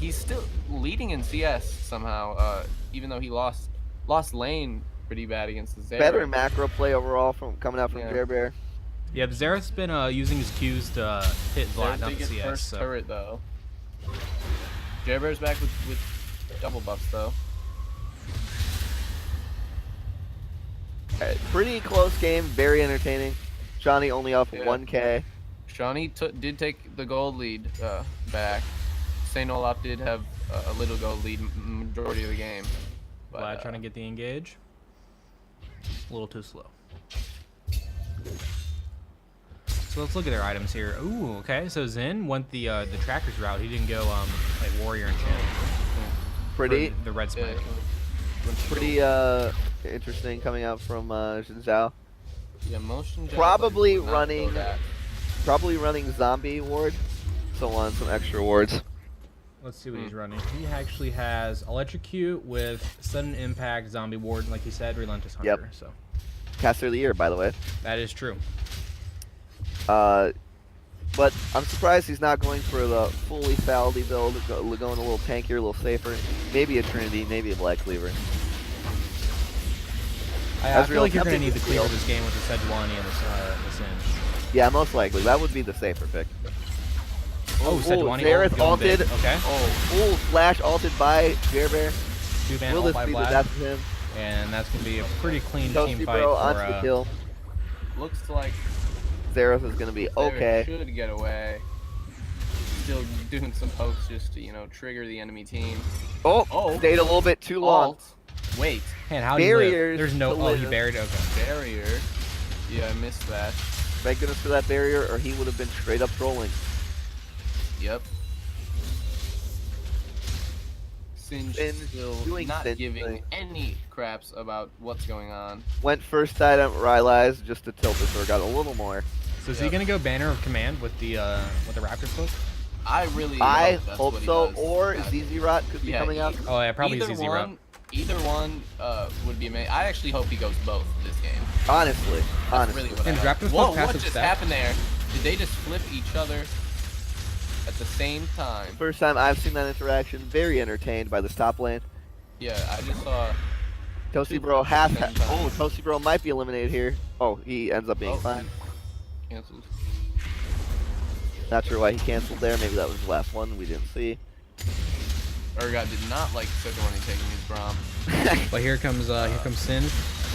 leading in CS somehow. Even though he lost lane pretty bad against the Xerath. Better macro play overall from coming out from Yeah. Jerbear. Yeah, but Xerath's been using his Qs to hit Vlad, Xerath not did the get CS. first So. turret though. Jerbear's back with double buffs though. Pretty close game, very entertaining. Shawnee only off Yeah. 1K. Shawnee did take the gold lead back. St Olaf did have a little gold lead majority of the game. But, Vlad trying to get the engage. A little too slow. So let's look at their items here. Ooh, okay. So Zen went the trackers route. He didn't go like warrior and champ. Pretty, For the red Yeah, spike. pretty interesting coming out from Xin Zhao. yeah, motion. Probably jab, but not running- so that. Probably running zombie ward. So on some extra wards. Let's see what he's running. He actually has electrocute with sudden impact, zombie ward, like you said, relentless hunter. Yep. So Caster of the year, by the way. that is true. But I'm surprised he's not going for the fully Faldy build, going a little tankier, a little safer. Maybe a Trinity, maybe a Black Cleaver. I That's feel real like you're gonna tempting need the to cleaver steal. this game with the Sejuani and the Singe. Yeah, most likely. That would be the safer pick. Oh, Sejuani Xerath going big. ulted. Okay. Full flash ulted by Jerbear. Two man Will ult this by be the Vlad. death of him? And that's gonna be a pretty clean Toasty team fight Bro for onto the kill. Looks like Xerath is going to be Xerath okay. should get away. Still doing some pokes just to trigger the enemy team. Oh, stayed a little bit too long. Alt. Wait, Man, how do you live? Barriers There's no. to Oh, he live. buried. Okay. barrier. Yeah, I missed that. Thank goodness for that barrier, or he would have been straight up trolling. Yep. Singe Singe still doing not Singe giving thing. any craps about what's going on. Went first item, Rylai's, just to tilt this or got a little more. So is he Yep. gonna go banner of command with the Raptors book? I really I hope, that's hope what he so, does. or Yeah. ZZ Rot could be Yeah, coming out. Oh yeah, probably either ZZ one, route. Either one would be amazing. I actually hope he goes both this game. Honestly, That's honestly. really what And I Raptors hope. both Whoa, what passive just step? happened there? Did they just flip each other at the same time? First time I've seen that interaction. Very entertained by this top lane. Yeah, I just saw. Toasty Bro half. Same time. Oh, Toasty Bro might be eliminated here. Oh, he ends up being Oh, fine. Canceled. Not sure why he canceled there. Maybe that was his last one we didn't see. Urgot did not like Sejuani taking his Braum. But here comes Sin.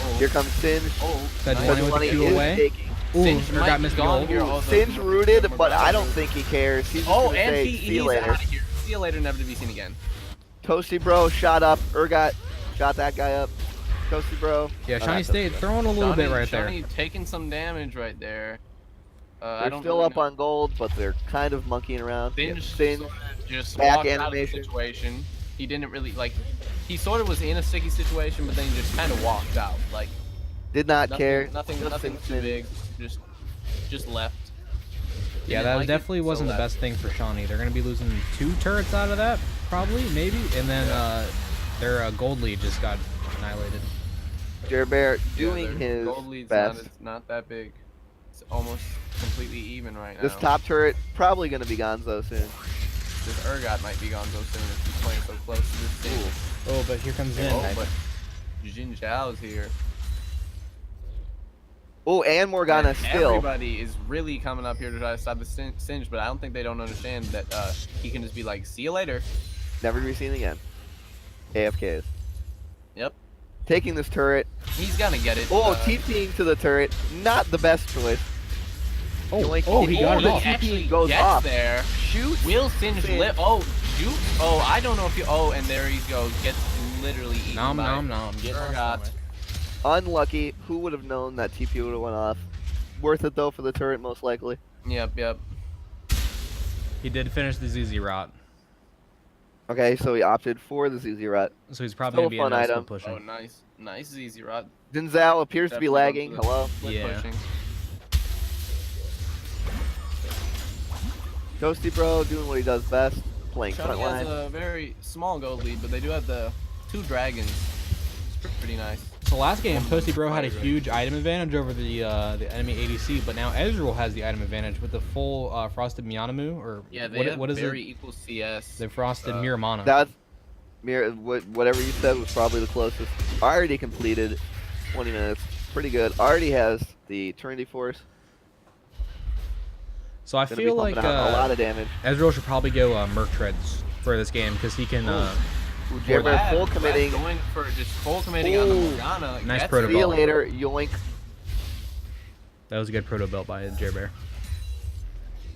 Oh, Here comes Singe. oh, Sejuani nice. with the Sejuani Q is away. taking. Ooh, Singe might Urgot be missed the gone goal. here, Ooh. although Singe the- rooted, the but I don't Braum- think he cares. He's just Oh, gonna and say, he's see you later. out of here. See you later, never to be seen again. Toasty Bro shot up. Urgot shot that guy up. Toasty Bro. Yeah, Oh, Shawnee not stayed Toasty Bro. throwing a little bit right Shawnee taking some damage right there. I They're don't still really up know. on gold, but they're kind of monkeying around. Singe Singe. sorta just back walked out of the animation. situation. He didn't really he sort of was in a sticky situation, but then he just kind of walked out. Like Did not care. nothing Just too Singe. big. Just just left. Yeah, Didn't that like it, definitely so wasn't the left. best thing for Shawnee. They're going to be losing 2 turrets out of that, probably, maybe. And then their gold lead just got annihilated. Jer Bear Yeah, doing their his gold lead's best. not that big. It's almost completely even right now. This top turret probably going to be Gonzo soon. This Urgot might be gone so soon if he's playing so close to this thing. Oh, but here comes Zen. Oh, but Jin Zhao's here. Oh, and Morgana And still. Everybody is really coming up here to try to stop the Singe, but I don't think they don't understand that he can just be like, see you later. Never to be seen again. AFKs. Yep. Taking this turret. He's gonna get it. Oh, TPing to the turret. Not the best choice. Oh, Yoink. oh, he got it the off. TP Actually goes gets off. there. Shoot. Will Singe live? Oh, shoot. Oh, I don't know if you. Oh, and there he goes. Gets literally eaten Nom, by nom, nom. Get my Urgot. stomach. Unlucky. Who would have known that TP would have went off? Worth it though for the turret, most likely. Yep. He did finish the ZZ rot, Okay, so he opted for the ZZ Rot. so he's probably Still going to be a fun a nice item. pushing. Oh, nice easy rod. Denzel appears to be Definitely lagging. goes for the Hello. split Yeah. pushing. Toasty Bro doing what he does best. Playing front Shawnee has line. a very small gold lead, but they do have the 2 dragons. It's pretty nice. So last game, Toasty Bro had a Right. huge item advantage over the enemy ADC, but now Ezreal has the item advantage with the full Frosted Miyanamu, or Yeah, they have what is very it? equal CS. The Frosted Miramana. That's whatever you said was probably the closest. Already completed. 20 minutes. Pretty good. Already has the Eternity Force. So I Gonna be feel pumping like out a lot of damage. Ezreal should probably go Merc Treads for this game because he can. Jer Bear Lad- full Lad's committing. Going for just full committing on the Ooh. Morgana. Nice Gets protocol. See you it. later. Yoink. That was a good proto belt by Jer Bear.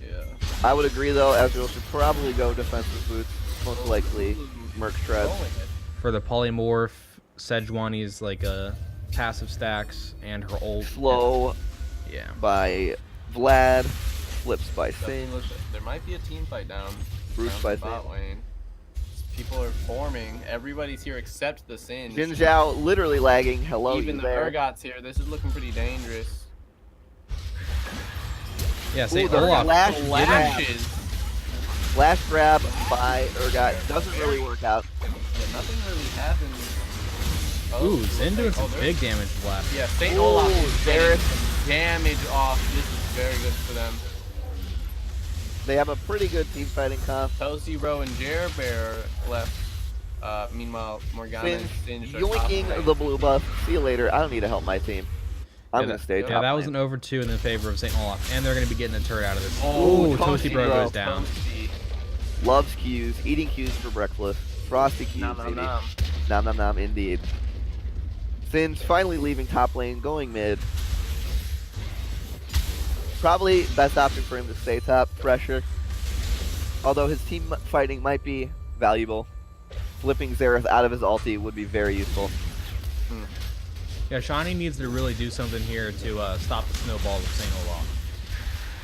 Yeah. I would agree though. Ezreal should probably go defensive boots. Most likely Merc Treads. Going it. For the polymorph, Sejuani's like passive stacks and her ult. Slow Yeah. by Vlad. Flips by Definitely Singe. looks like there might be a team fight down. Bruce down by the bot Singe. lane. People are forming. Everybody's here except the Singe. Jin Zhao literally lagging. Hello, Even you the there. Urgot's here. This is looking pretty dangerous. Yeah, St the Olaf. flash Get him. grab. Lashes. Flash grab by Urgot. Doesn't really work out. Yeah, nothing really happens. Ooh, Zen doing some there's- big damage to left. Yeah, St. Ooh, Olaf is getting Varus. some damage off. This is very good for them. They have a pretty good team fighting comp. Toasty Bro and Jer Bear left. Meanwhile, Morgana and Singe Singe are top lane. yoinking the blue buff. See you later. I don't need to help my team. I'm Yeah, gonna stay yeah, top Yeah, that was lane. an over 2 in the favor of St. Olaf, and they're going to be getting a turret out of this. Oh, Ooh, Toasty Bro goes down. Toasty. Loves Qs, eating Qs for breakfast. Frosty Qs, Nom nom baby. nom. Nom nom nom, indeed. Singe finally leaving top lane, going mid. Probably best option for him to stay top, pressure. Although his team fighting might be valuable. Flipping Xerath out of his ulti would be very useful. Yeah, Shawnee needs to really do something here to stop the snowball of St. Olaf.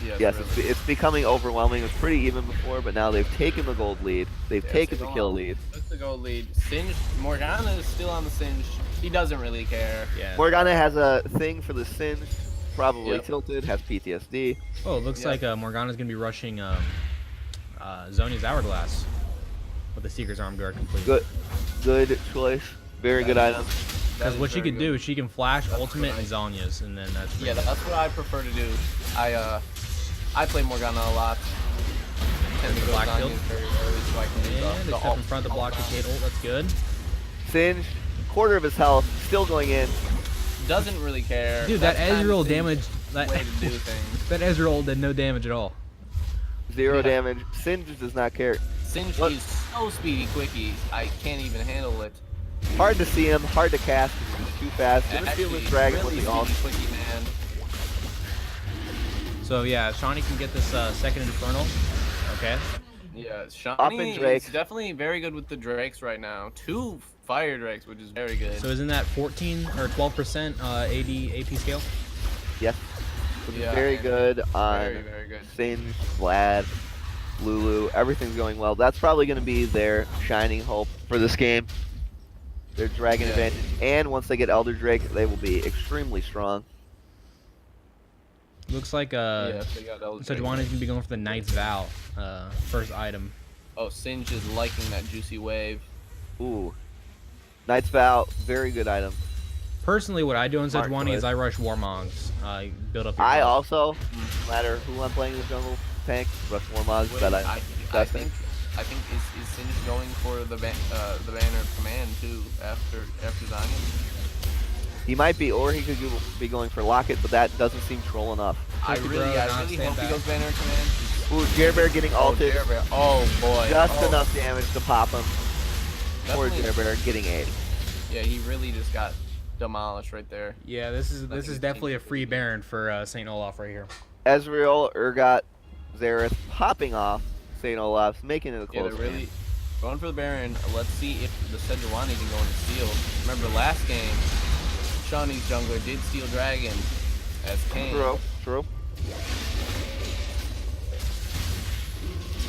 Yeah, Yes, really. it's becoming overwhelming. It was pretty even before, but now they've taken the gold lead. They've Yeah, taken St. the kill Olaf lead. took the gold lead. Singe, Morgana is still on the Singe. He doesn't really care. Yeah. Morgana has a thing for the Singe, probably Yep. tilted, has PTSD. Oh, it looks Yeah. like Morgana's going to be rushing Zhonya's Hourglass with the Seeker's Arm Guard complete. Good choice. Very good item. That Because is what she very can good. do is she can flash ultimate what I- and Zhonya's, and then that's Yeah, that's what I prefer to do. I play Morgana a lot. Tend to go Black Zhonya's Hill. very early so I can do And they the step in front to block the Kate ult. That's good. Singe, quarter of his health, still going in. Doesn't really care. Dude, that That's kind of Ezreal Singe's damage. That, way to do things. that Ezreal did no damage at all. Zero Yeah. damage. Singe does not care. Singe What? is so speedy, quickie. I can't even handle it. Hard to see him, hard to cast. He's too fast. Gonna steal Actually, his dragon really with the ult. speedy, quickie, man. So yeah, Shawnee can get this second Infernal. Okay. Yeah, Up Shawnee in Drake. is definitely very good with the Drakes right now. 2 Fire Drakes, which is very good. So isn't that 14 or 12% AD AP scale? Yes. Which is Yeah, very and good on very, very good. Singe, Vlad, Lulu. Everything's going well. That's probably going to be their shining hope for this game. Their dragon Yeah. advantage. And once they get Elder Drake, they will be extremely strong. Looks like Yeah, they got Sejuani's gonna be going for the Knight's Vow, first item. Oh, Singe is liking that juicy wave. Ooh. Knight's Vow, very good item. Personally, what I do on Smart Sejuani is choice. I rush Warmongs. Build up your I health. also, no matter who I'm playing in the jungle tank, rush Warmogs. Wait, That I think is Singe going for the banner command too after Zion? He might be, or he could be going for Locket, but that doesn't seem troll enough. I Thank you, really bro, not hope stand he back. goes banner command. Ooh, Jerbear getting ulted. Jerbear. Oh boy. Just enough damage to pop him. Poor Definitely- Jerbear getting 8. Yeah, he really just got demolished right there. Yeah, this is definitely a free Baron for St Olaf right here. Ezreal, Urgot, Xerath popping off St. Olaf's, making it a Yeah, close they're really game. going for the Baron. Let's see if the Sejuani can go into steal. Remember last game, Shawnee's jungler did steal Dragon as Kane. True.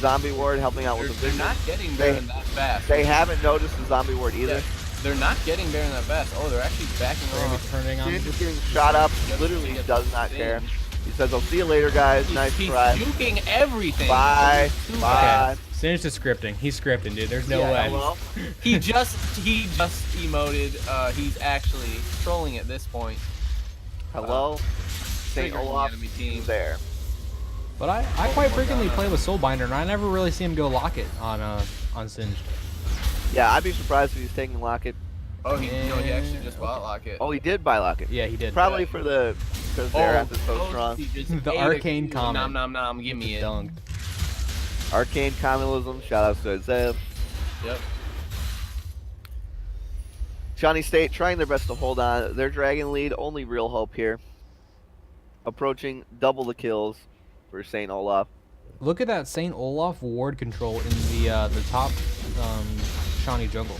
Zombie Ward helping out with the They're vision. not getting Baron that fast. They haven't noticed the Zombie Ward either. Yeah, they're not getting Baron that fast. Oh, they're actually backing They're gonna off. be turning on. Singe is getting shot up, Just literally to get does the not thing. care. He says, I'll see you later, guys. Nice He's try. juking everything. Bye. Too Bye. fast. Singe is scripting. He's scripting, dude. There's no Yeah, way. Hello? He just emoted. He's actually trolling at this point. Hello? St. Triggering the Olaf enemy team. is there. But I quite frequently play with Soulbinder, and I never really see him go Locket on Singe. Yeah, I'd be surprised if he's taking Locket. Oh, he actually just bought Locket. Oh, he did buy Locket. Yeah, he did. Probably Yeah. because Xerath is so strong. he just The ate arcane a- comment. Nom nom nom. Give me it. Dunked. Arcane communalism. Shout out to Isaiah. Yep. Shawnee State trying their best to hold on. Their dragon lead, only real hope here. Approaching double the kills for St. Olaf. Look at that St. Olaf ward control in the top Shawnee jungle.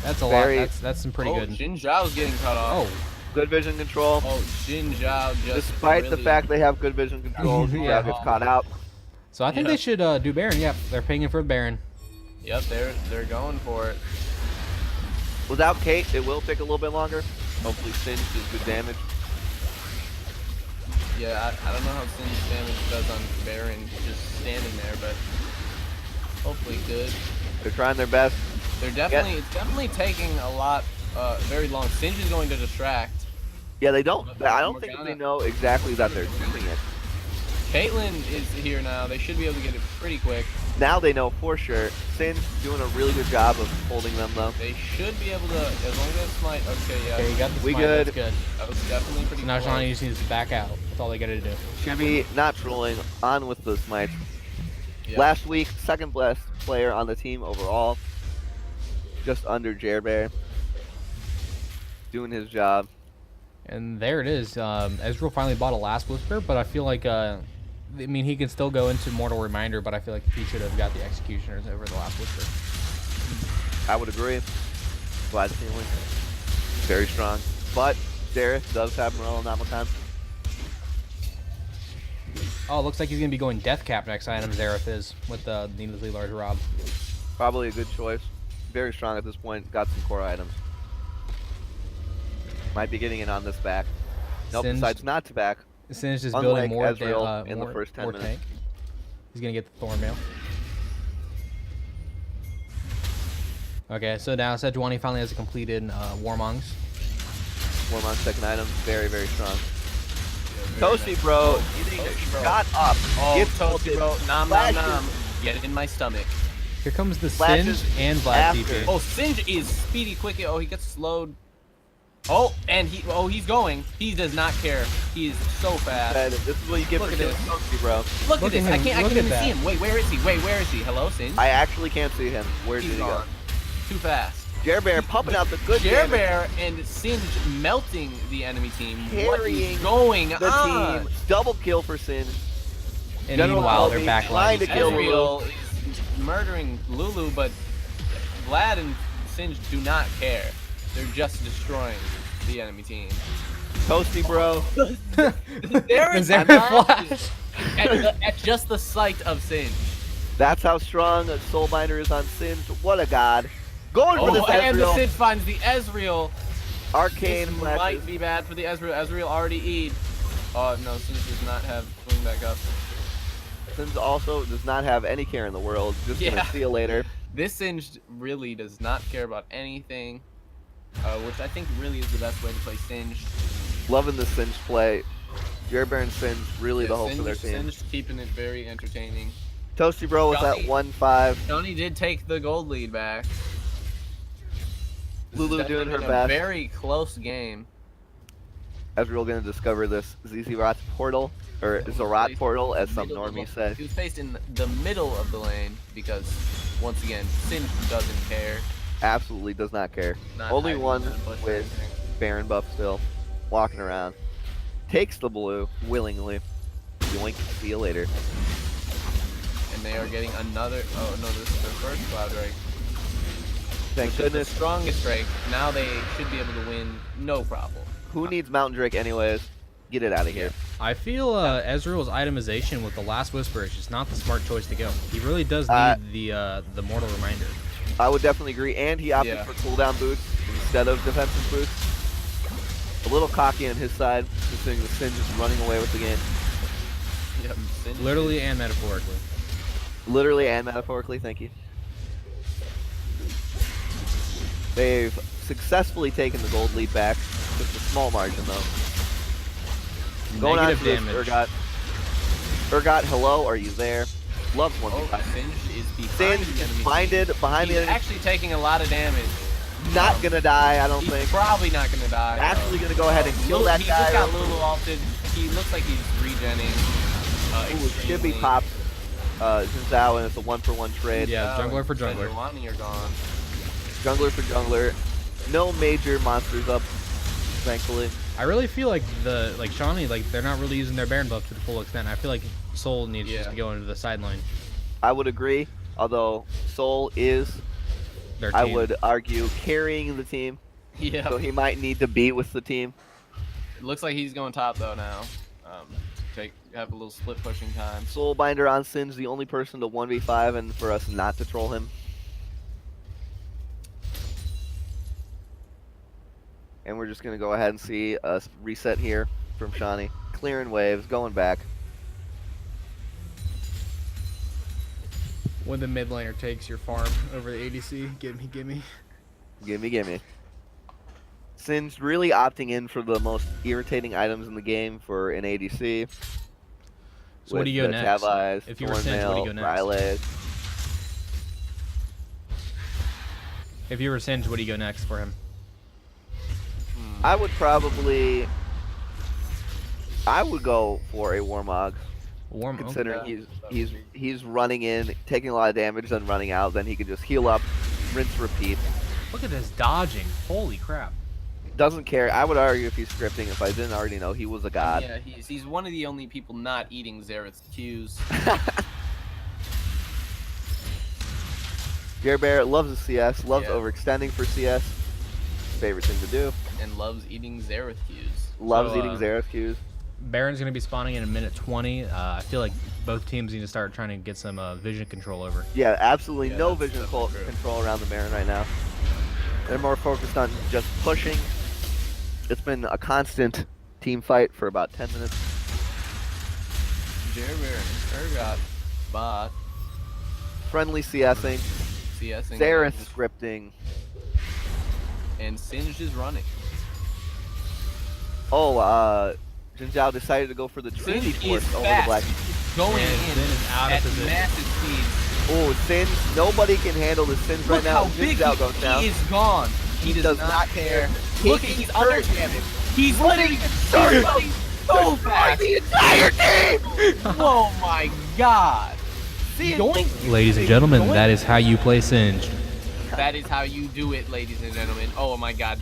That's a Very- lot. That's some pretty good. Jin Zhao's getting cut off. Oh, Good vision control. Oh, Jin Zhao just Despite the really- fact they have good vision control, Yeah. yeah, gets caught out. so I think Yeah. they should do Baron. Yep, they're paying for Baron. Yep, they're going for it. Without Kate, it will take a little bit longer. Hopefully Singe does good damage. Yeah, I don't know how Sin's damage does on Baron just standing there, but hopefully good. They're trying their best. They're definitely it's definitely taking a lot very long. Singe is going to distract. Yeah, they don't. I don't think that they know exactly that they're doing it. Caitlyn is here now. They should be able to get it pretty quick. Now they know for sure. Singe doing a really good job of holding them though. They should be able to, as long as they smite. Okay, yeah. Okay, you got the We smite. good. That's good. That was definitely pretty So now close. Shawnee just needs to back out. That's all they gotta do. Shibby not trolling, on with the smites. Yeah. Last week, second best player on the team overall. Just under Jerbear. Doing his job. And there it is. Ezreal finally bought a Last Whisper, but I feel like, I mean, he can still go into Mortal Reminder, but I feel like he should have got the Executioners over the Last Whisper. I would agree. Glad feeling. Very strong. But Xerath does have Morello Namakan. Oh, it looks like he's going to be going Death Cap next item, Xerath is, with the needlessly large Rob. Probably a good choice. Very strong at this point. Got some core items. Might be getting in on this back. Nope, Singed. decides not to back. Singe is Unlike building more Ezreal in the more- first 10 more minutes. tank. He's going to get the Thorn Mail. Okay, so now Sejuani finally has a completed Warmongs. Warmon's second item. Very, very strong. Very Toasty, nice. bro. Toasty, Getting bro. shot up. Oh, Gets Toasty, ulted. bro. Nom nom Flashes. nom. Get it in my stomach. Here comes the Flashes Singe and Vlad after. TP. Oh, Singe is speedy quick. Oh, he gets slowed. Oh, and he's going. He does not care. He is so fast. Said, this is what you get Look for at killing this. Toasty, bro. Look Look at at this. I him. can't Look at even that. see him. Wait, where is he? Wait, where is he? Hello, Singe? I actually can't see him. Where did He's he go? gone. Too fast. Jerbear pumping out the good damage. Bear and Singe melting the enemy team. What is Carrying going The on? team. Double kill for Sin. And General meanwhile, they're Kobe back trying to kill Ezreal is murdering Lulu, but Vlad and Singe do not care. They're just destroying the enemy team. Toasty, bro. There Is is there a flash? at just the sight of Singe. That's how strong a Soulbinder is on Sin. What a god. Going for this Oh, and the Ezreal. Singe finds the Ezreal. Arcane This flashes. might be bad for the Ezreal. Ezreal already E'd. Oh no, Singe does not have swing back up. Sims also does not have any care in the world. Just gonna see you later. This Singe really does not care about anything, which I think really is the best way to play Singe. Loving the Singe play. Jerry Bear and Singe really the hope for their team. Singe keeping it very entertaining. Toasty Bro with that 1-5. Shawnee did take the gold lead back. Lulu doing her been best. A very close game. As we're going to discover this Zerat portal, or Zerat portal, as some normies say. He was faced in the middle of the lane because, once again, Singe doesn't care. Absolutely does not care. Not Only hiding one in the bush or with anything. Baron buff still, walking around. Takes the blue willingly. Yoink, see you later. And they are getting another. Oh no, this is their first Cloud Drake. Thank Which goodness. is the strongest Drake. Now they should be able to win, no problem. Who needs Mountain Drake anyways? Get it out of here. I feel Ezreal's itemization with the Last Whisper is just not the smart choice to go. He really does need the Mortal Reminder. I would definitely agree, and he opted for cooldown boosts instead of defensive boosts. A little cocky on his side, considering the Sin just running away with the game. Yep, Singe Literally and metaphorically. Literally and metaphorically, thank you. They've successfully taken the gold lead back, just a small margin though. Going on to this Urgot. Urgot, hello, are you there? Loves 1v5. Singe is behind Singe the is enemy. blinded behind He's the enemy. actually taking a lot of damage. Not gonna die, I don't He's think. probably not gonna die. Actually gonna go ahead and kill that he guy. just got Lulu ulted. He looks like he's regenning. Should be popped. Zhao, and it's a 1-for-1 trade. Yeah, jungler for jungler. Shawnee are gone. Jungler for jungler. No major monsters up, thankfully. I really feel like Shawnee, they're not really using their Baron buff to the full extent. I feel like Soul needs just to go into the sideline. I would agree, although Soul is, Their I team. would argue, carrying the team. Yeah. So he might need to be with the team. It looks like he's going top though now. Have a little split pushing time. Soulbinder on Sin's the only person to 1v5 and for us not to troll him. And we're just going to go ahead and see a reset here from Shawnee. Clearing waves, going back. When the mid laner takes your farm over the ADC, gimme. Gimme. Sin's really opting in for the most irritating items in the game for an ADC. So what do you go next? Tavais, If you were Singe, what do you go next? Rylai's. If you were Singe, what do you go next for him? I would go for a Warmog. Considering he's running in, taking a lot of damage, then running out, then he could just heal up, rinse, repeat. Look at this dodging. Holy crap. Doesn't care. I would argue if he's scripting, if I didn't already know, he was a god. Yeah, he's one of the only people not eating Xerath's Qs. Jerry Bear loves the CS, loves overextending for CS. Favorite thing to do. And loves eating Xerath Qs. Loves eating Xerath Qs. Baron's going to be spawning in a minute 20. I feel like both teams need to start trying to get some vision control over. Yeah, absolutely no vision control around the Baron right now. They're more focused on just pushing. It's been a constant team fight for about 10 minutes. Jerry Urgot, bot. Friendly CSing. Xerath scripting. And Singe is running. Oh, Jin Zhao decided to go for the Trinity Force over the Black. Going in at massive speed. Oh, Sins. Nobody can handle the Sins right now. Look how big goes down. he is gone. He does not care. Look, he's under damage. He's literally so fast. The entire team! Oh my god. Ladies and gentlemen, that is how you play Singe. That is how you do it, ladies and gentlemen. Oh my god.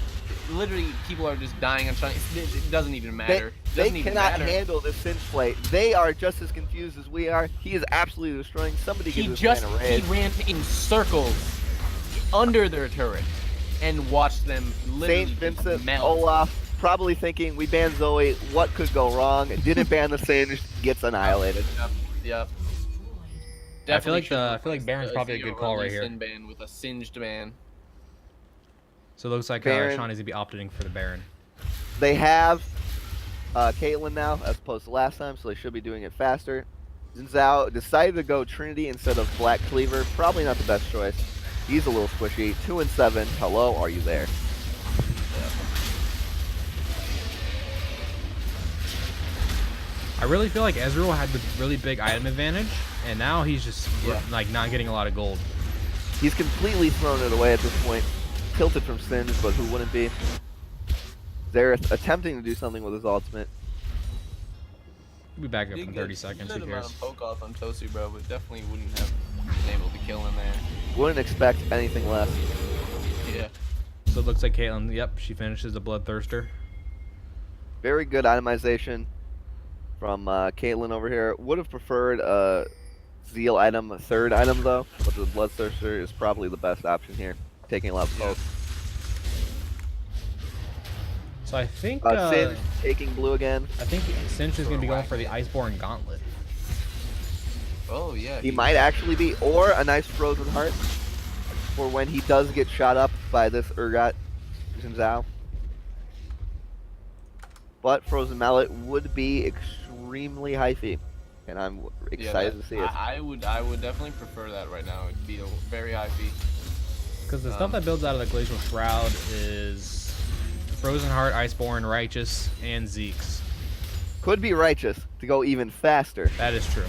Literally, people are just dying on Shawnee. It doesn't even matter. They cannot handle this Singe play. They are just as confused as we are. He is absolutely destroying. Somebody give this man a raise. He ran in circles under their turret and watched them literally St. Vincent, melt. Olaf, probably thinking, we banned Zoe, what could go wrong? Didn't ban the Singe, gets annihilated. Yep. I feel like Baron's probably a good call right here. Ban with a Singed ban. So it looks like Baron, Shawnee's going to be opting for the Baron. They have Caitlyn now as opposed to last time, so they should be doing it faster. Zhao decided to go Trinity instead of Black Cleaver. Probably not the best choice. He's a little squishy. 2 and 7. Hello, are you there? I really feel like Ezreal had the really big item advantage, and now he's just like not getting a lot of gold. He's completely thrown it away at this point. Tilted from Sins, but who wouldn't be? Xerath attempting to do something with his ultimate. We'll be back up in 30 seconds. Who cares? Poke off on Tosu, bro, but definitely wouldn't have been able to kill him there. Wouldn't expect anything less. Yeah. So it looks like Caitlyn, yep, she finishes the Bloodthirster. Very good itemization from Caitlyn over here. Would have preferred a Zeal item, third item though, but the Bloodthirster is probably the best option here. Taking a lot of poke. So I think Singe taking blue again. I think Singe is going to be going for the Iceborne Gauntlet. Oh yeah. He might actually be, or a nice Frozen Heart for when he does get shot up by this Urgot Zhao. But Frozen Mallet would be extremely hyphy, and I'm excited to see it. I would definitely prefer that right now. It'd be a very hyphy. Because the stuff that builds out of the Glacial Shroud is Frozen Heart, Iceborne, Righteous, and Zeke's. Could be Righteous to go even faster. That is true.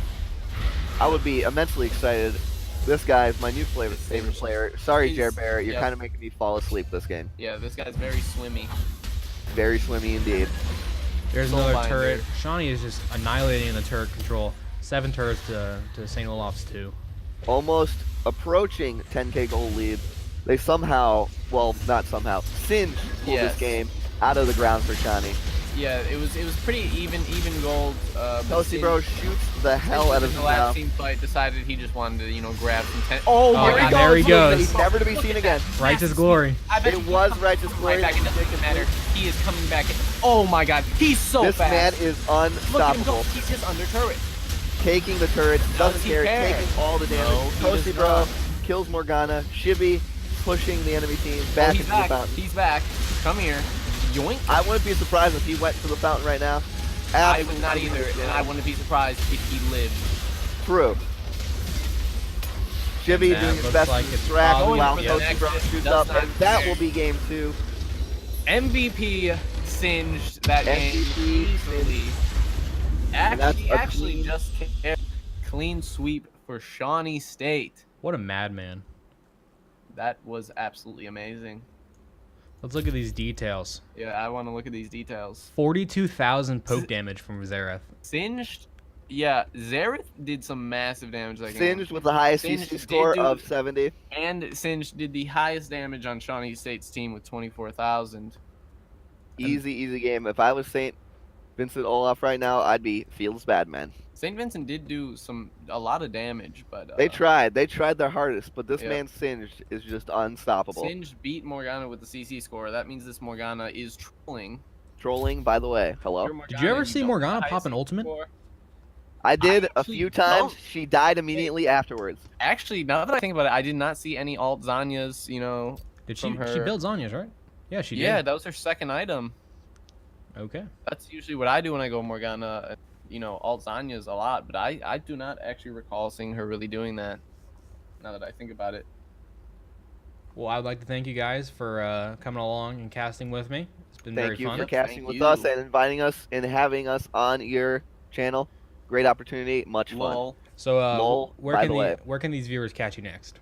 I would be immensely excited. This guy is my new favorite player. Sorry, Jer Bear, you're kind of making me fall asleep this game. Yeah, this guy's very swimmy. Very swimmy indeed. There's another turret. Shawnee is just annihilating the turret control. 7 turrets to St Olaf's 2. Almost approaching 10k gold lead. They somehow, well, not somehow, Singe pulled this game out of the ground for Shawnee. Yeah, it was pretty even gold. Toasty Bro shoots the hell out of the last team fight. Decided he just wanted to, grab some. Oh, there he goes. He's never to be seen again. Righteous Glory. It was Righteous Glory. Back, it doesn't matter. He is coming back. Oh my God, he's so this fast. This man is unstoppable. Look at him go. He's just under turret. Taking the turret, doesn't care, taking all the damage. No, Toasty Bro kills Morgana. Shibby pushing the enemy team back into the fountain. He's back. Come here. Yoink. I wouldn't be surprised if he went to the fountain right now. I would not either, and I wouldn't be surprised if he lived. True. Shibby doing his best to distract while Toasty Bro shoots up, and that will be game 2. MVP singed that game easily. Actually just clean sweep for Shawnee State. What a madman. That was absolutely amazing. Let's look at these details. Yeah, I want to look at these details. 42,000 poke damage from Xerath. Singed, yeah, Xerath did some massive damage that game. Singed with the highest CC score of 70. And Singed did the highest damage on Shawnee State's team with 24,000. Easy game. If I was St. Vincent Olaf right now, I'd be Fields bad man. St. Vincent did do a lot of damage, but they tried their hardest, but this man Singed is just unstoppable. Singed beat Morgana with the CC score. That means this Morgana is trolling. By the way, hello. Did you ever see Morgana pop an ultimate? I did a few times. She died immediately afterwards. Actually, now that I think about it, I did not see any alt Zanya's. Did she? She built Zanya's, right? Yeah, she did. Yeah, that was her second item. Okay. That's usually what I do when I go Morgana. Alt Zanya's a lot, but I do not actually recall seeing her really doing that, now that I think about it. Well, I'd like to thank you guys for coming along and casting with me. It's been very fun. Thank you for casting with us and inviting us and having us on your channel. Great opportunity, much fun. So, where can these viewers catch you next?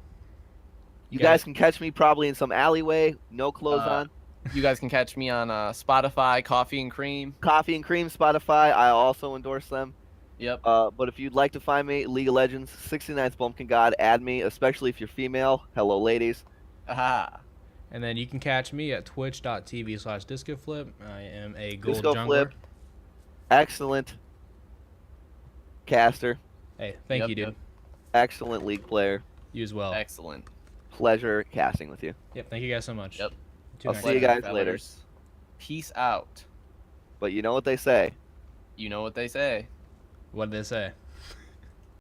You guys can catch me probably in some alleyway, no clothes on. You guys can catch me on Spotify, Coffee and Cream. Coffee and Cream, Spotify. I also endorse them. Yep. But if you'd like to find me, League of Legends, 69th Bumpkin God, add me, especially if you're female. Hello, ladies. Aha. And then you can catch me at twitch.tv/DiscoFlip. I am a gold Disco jungler. Flip. Excellent caster. Hey, thank you, dude. Excellent League player. You as well. Excellent. Pleasure casting with you. Yep, thank you guys so much. Yep. I'll see you guys later. Peace out. But you know what they say. You know what they say. What did they say?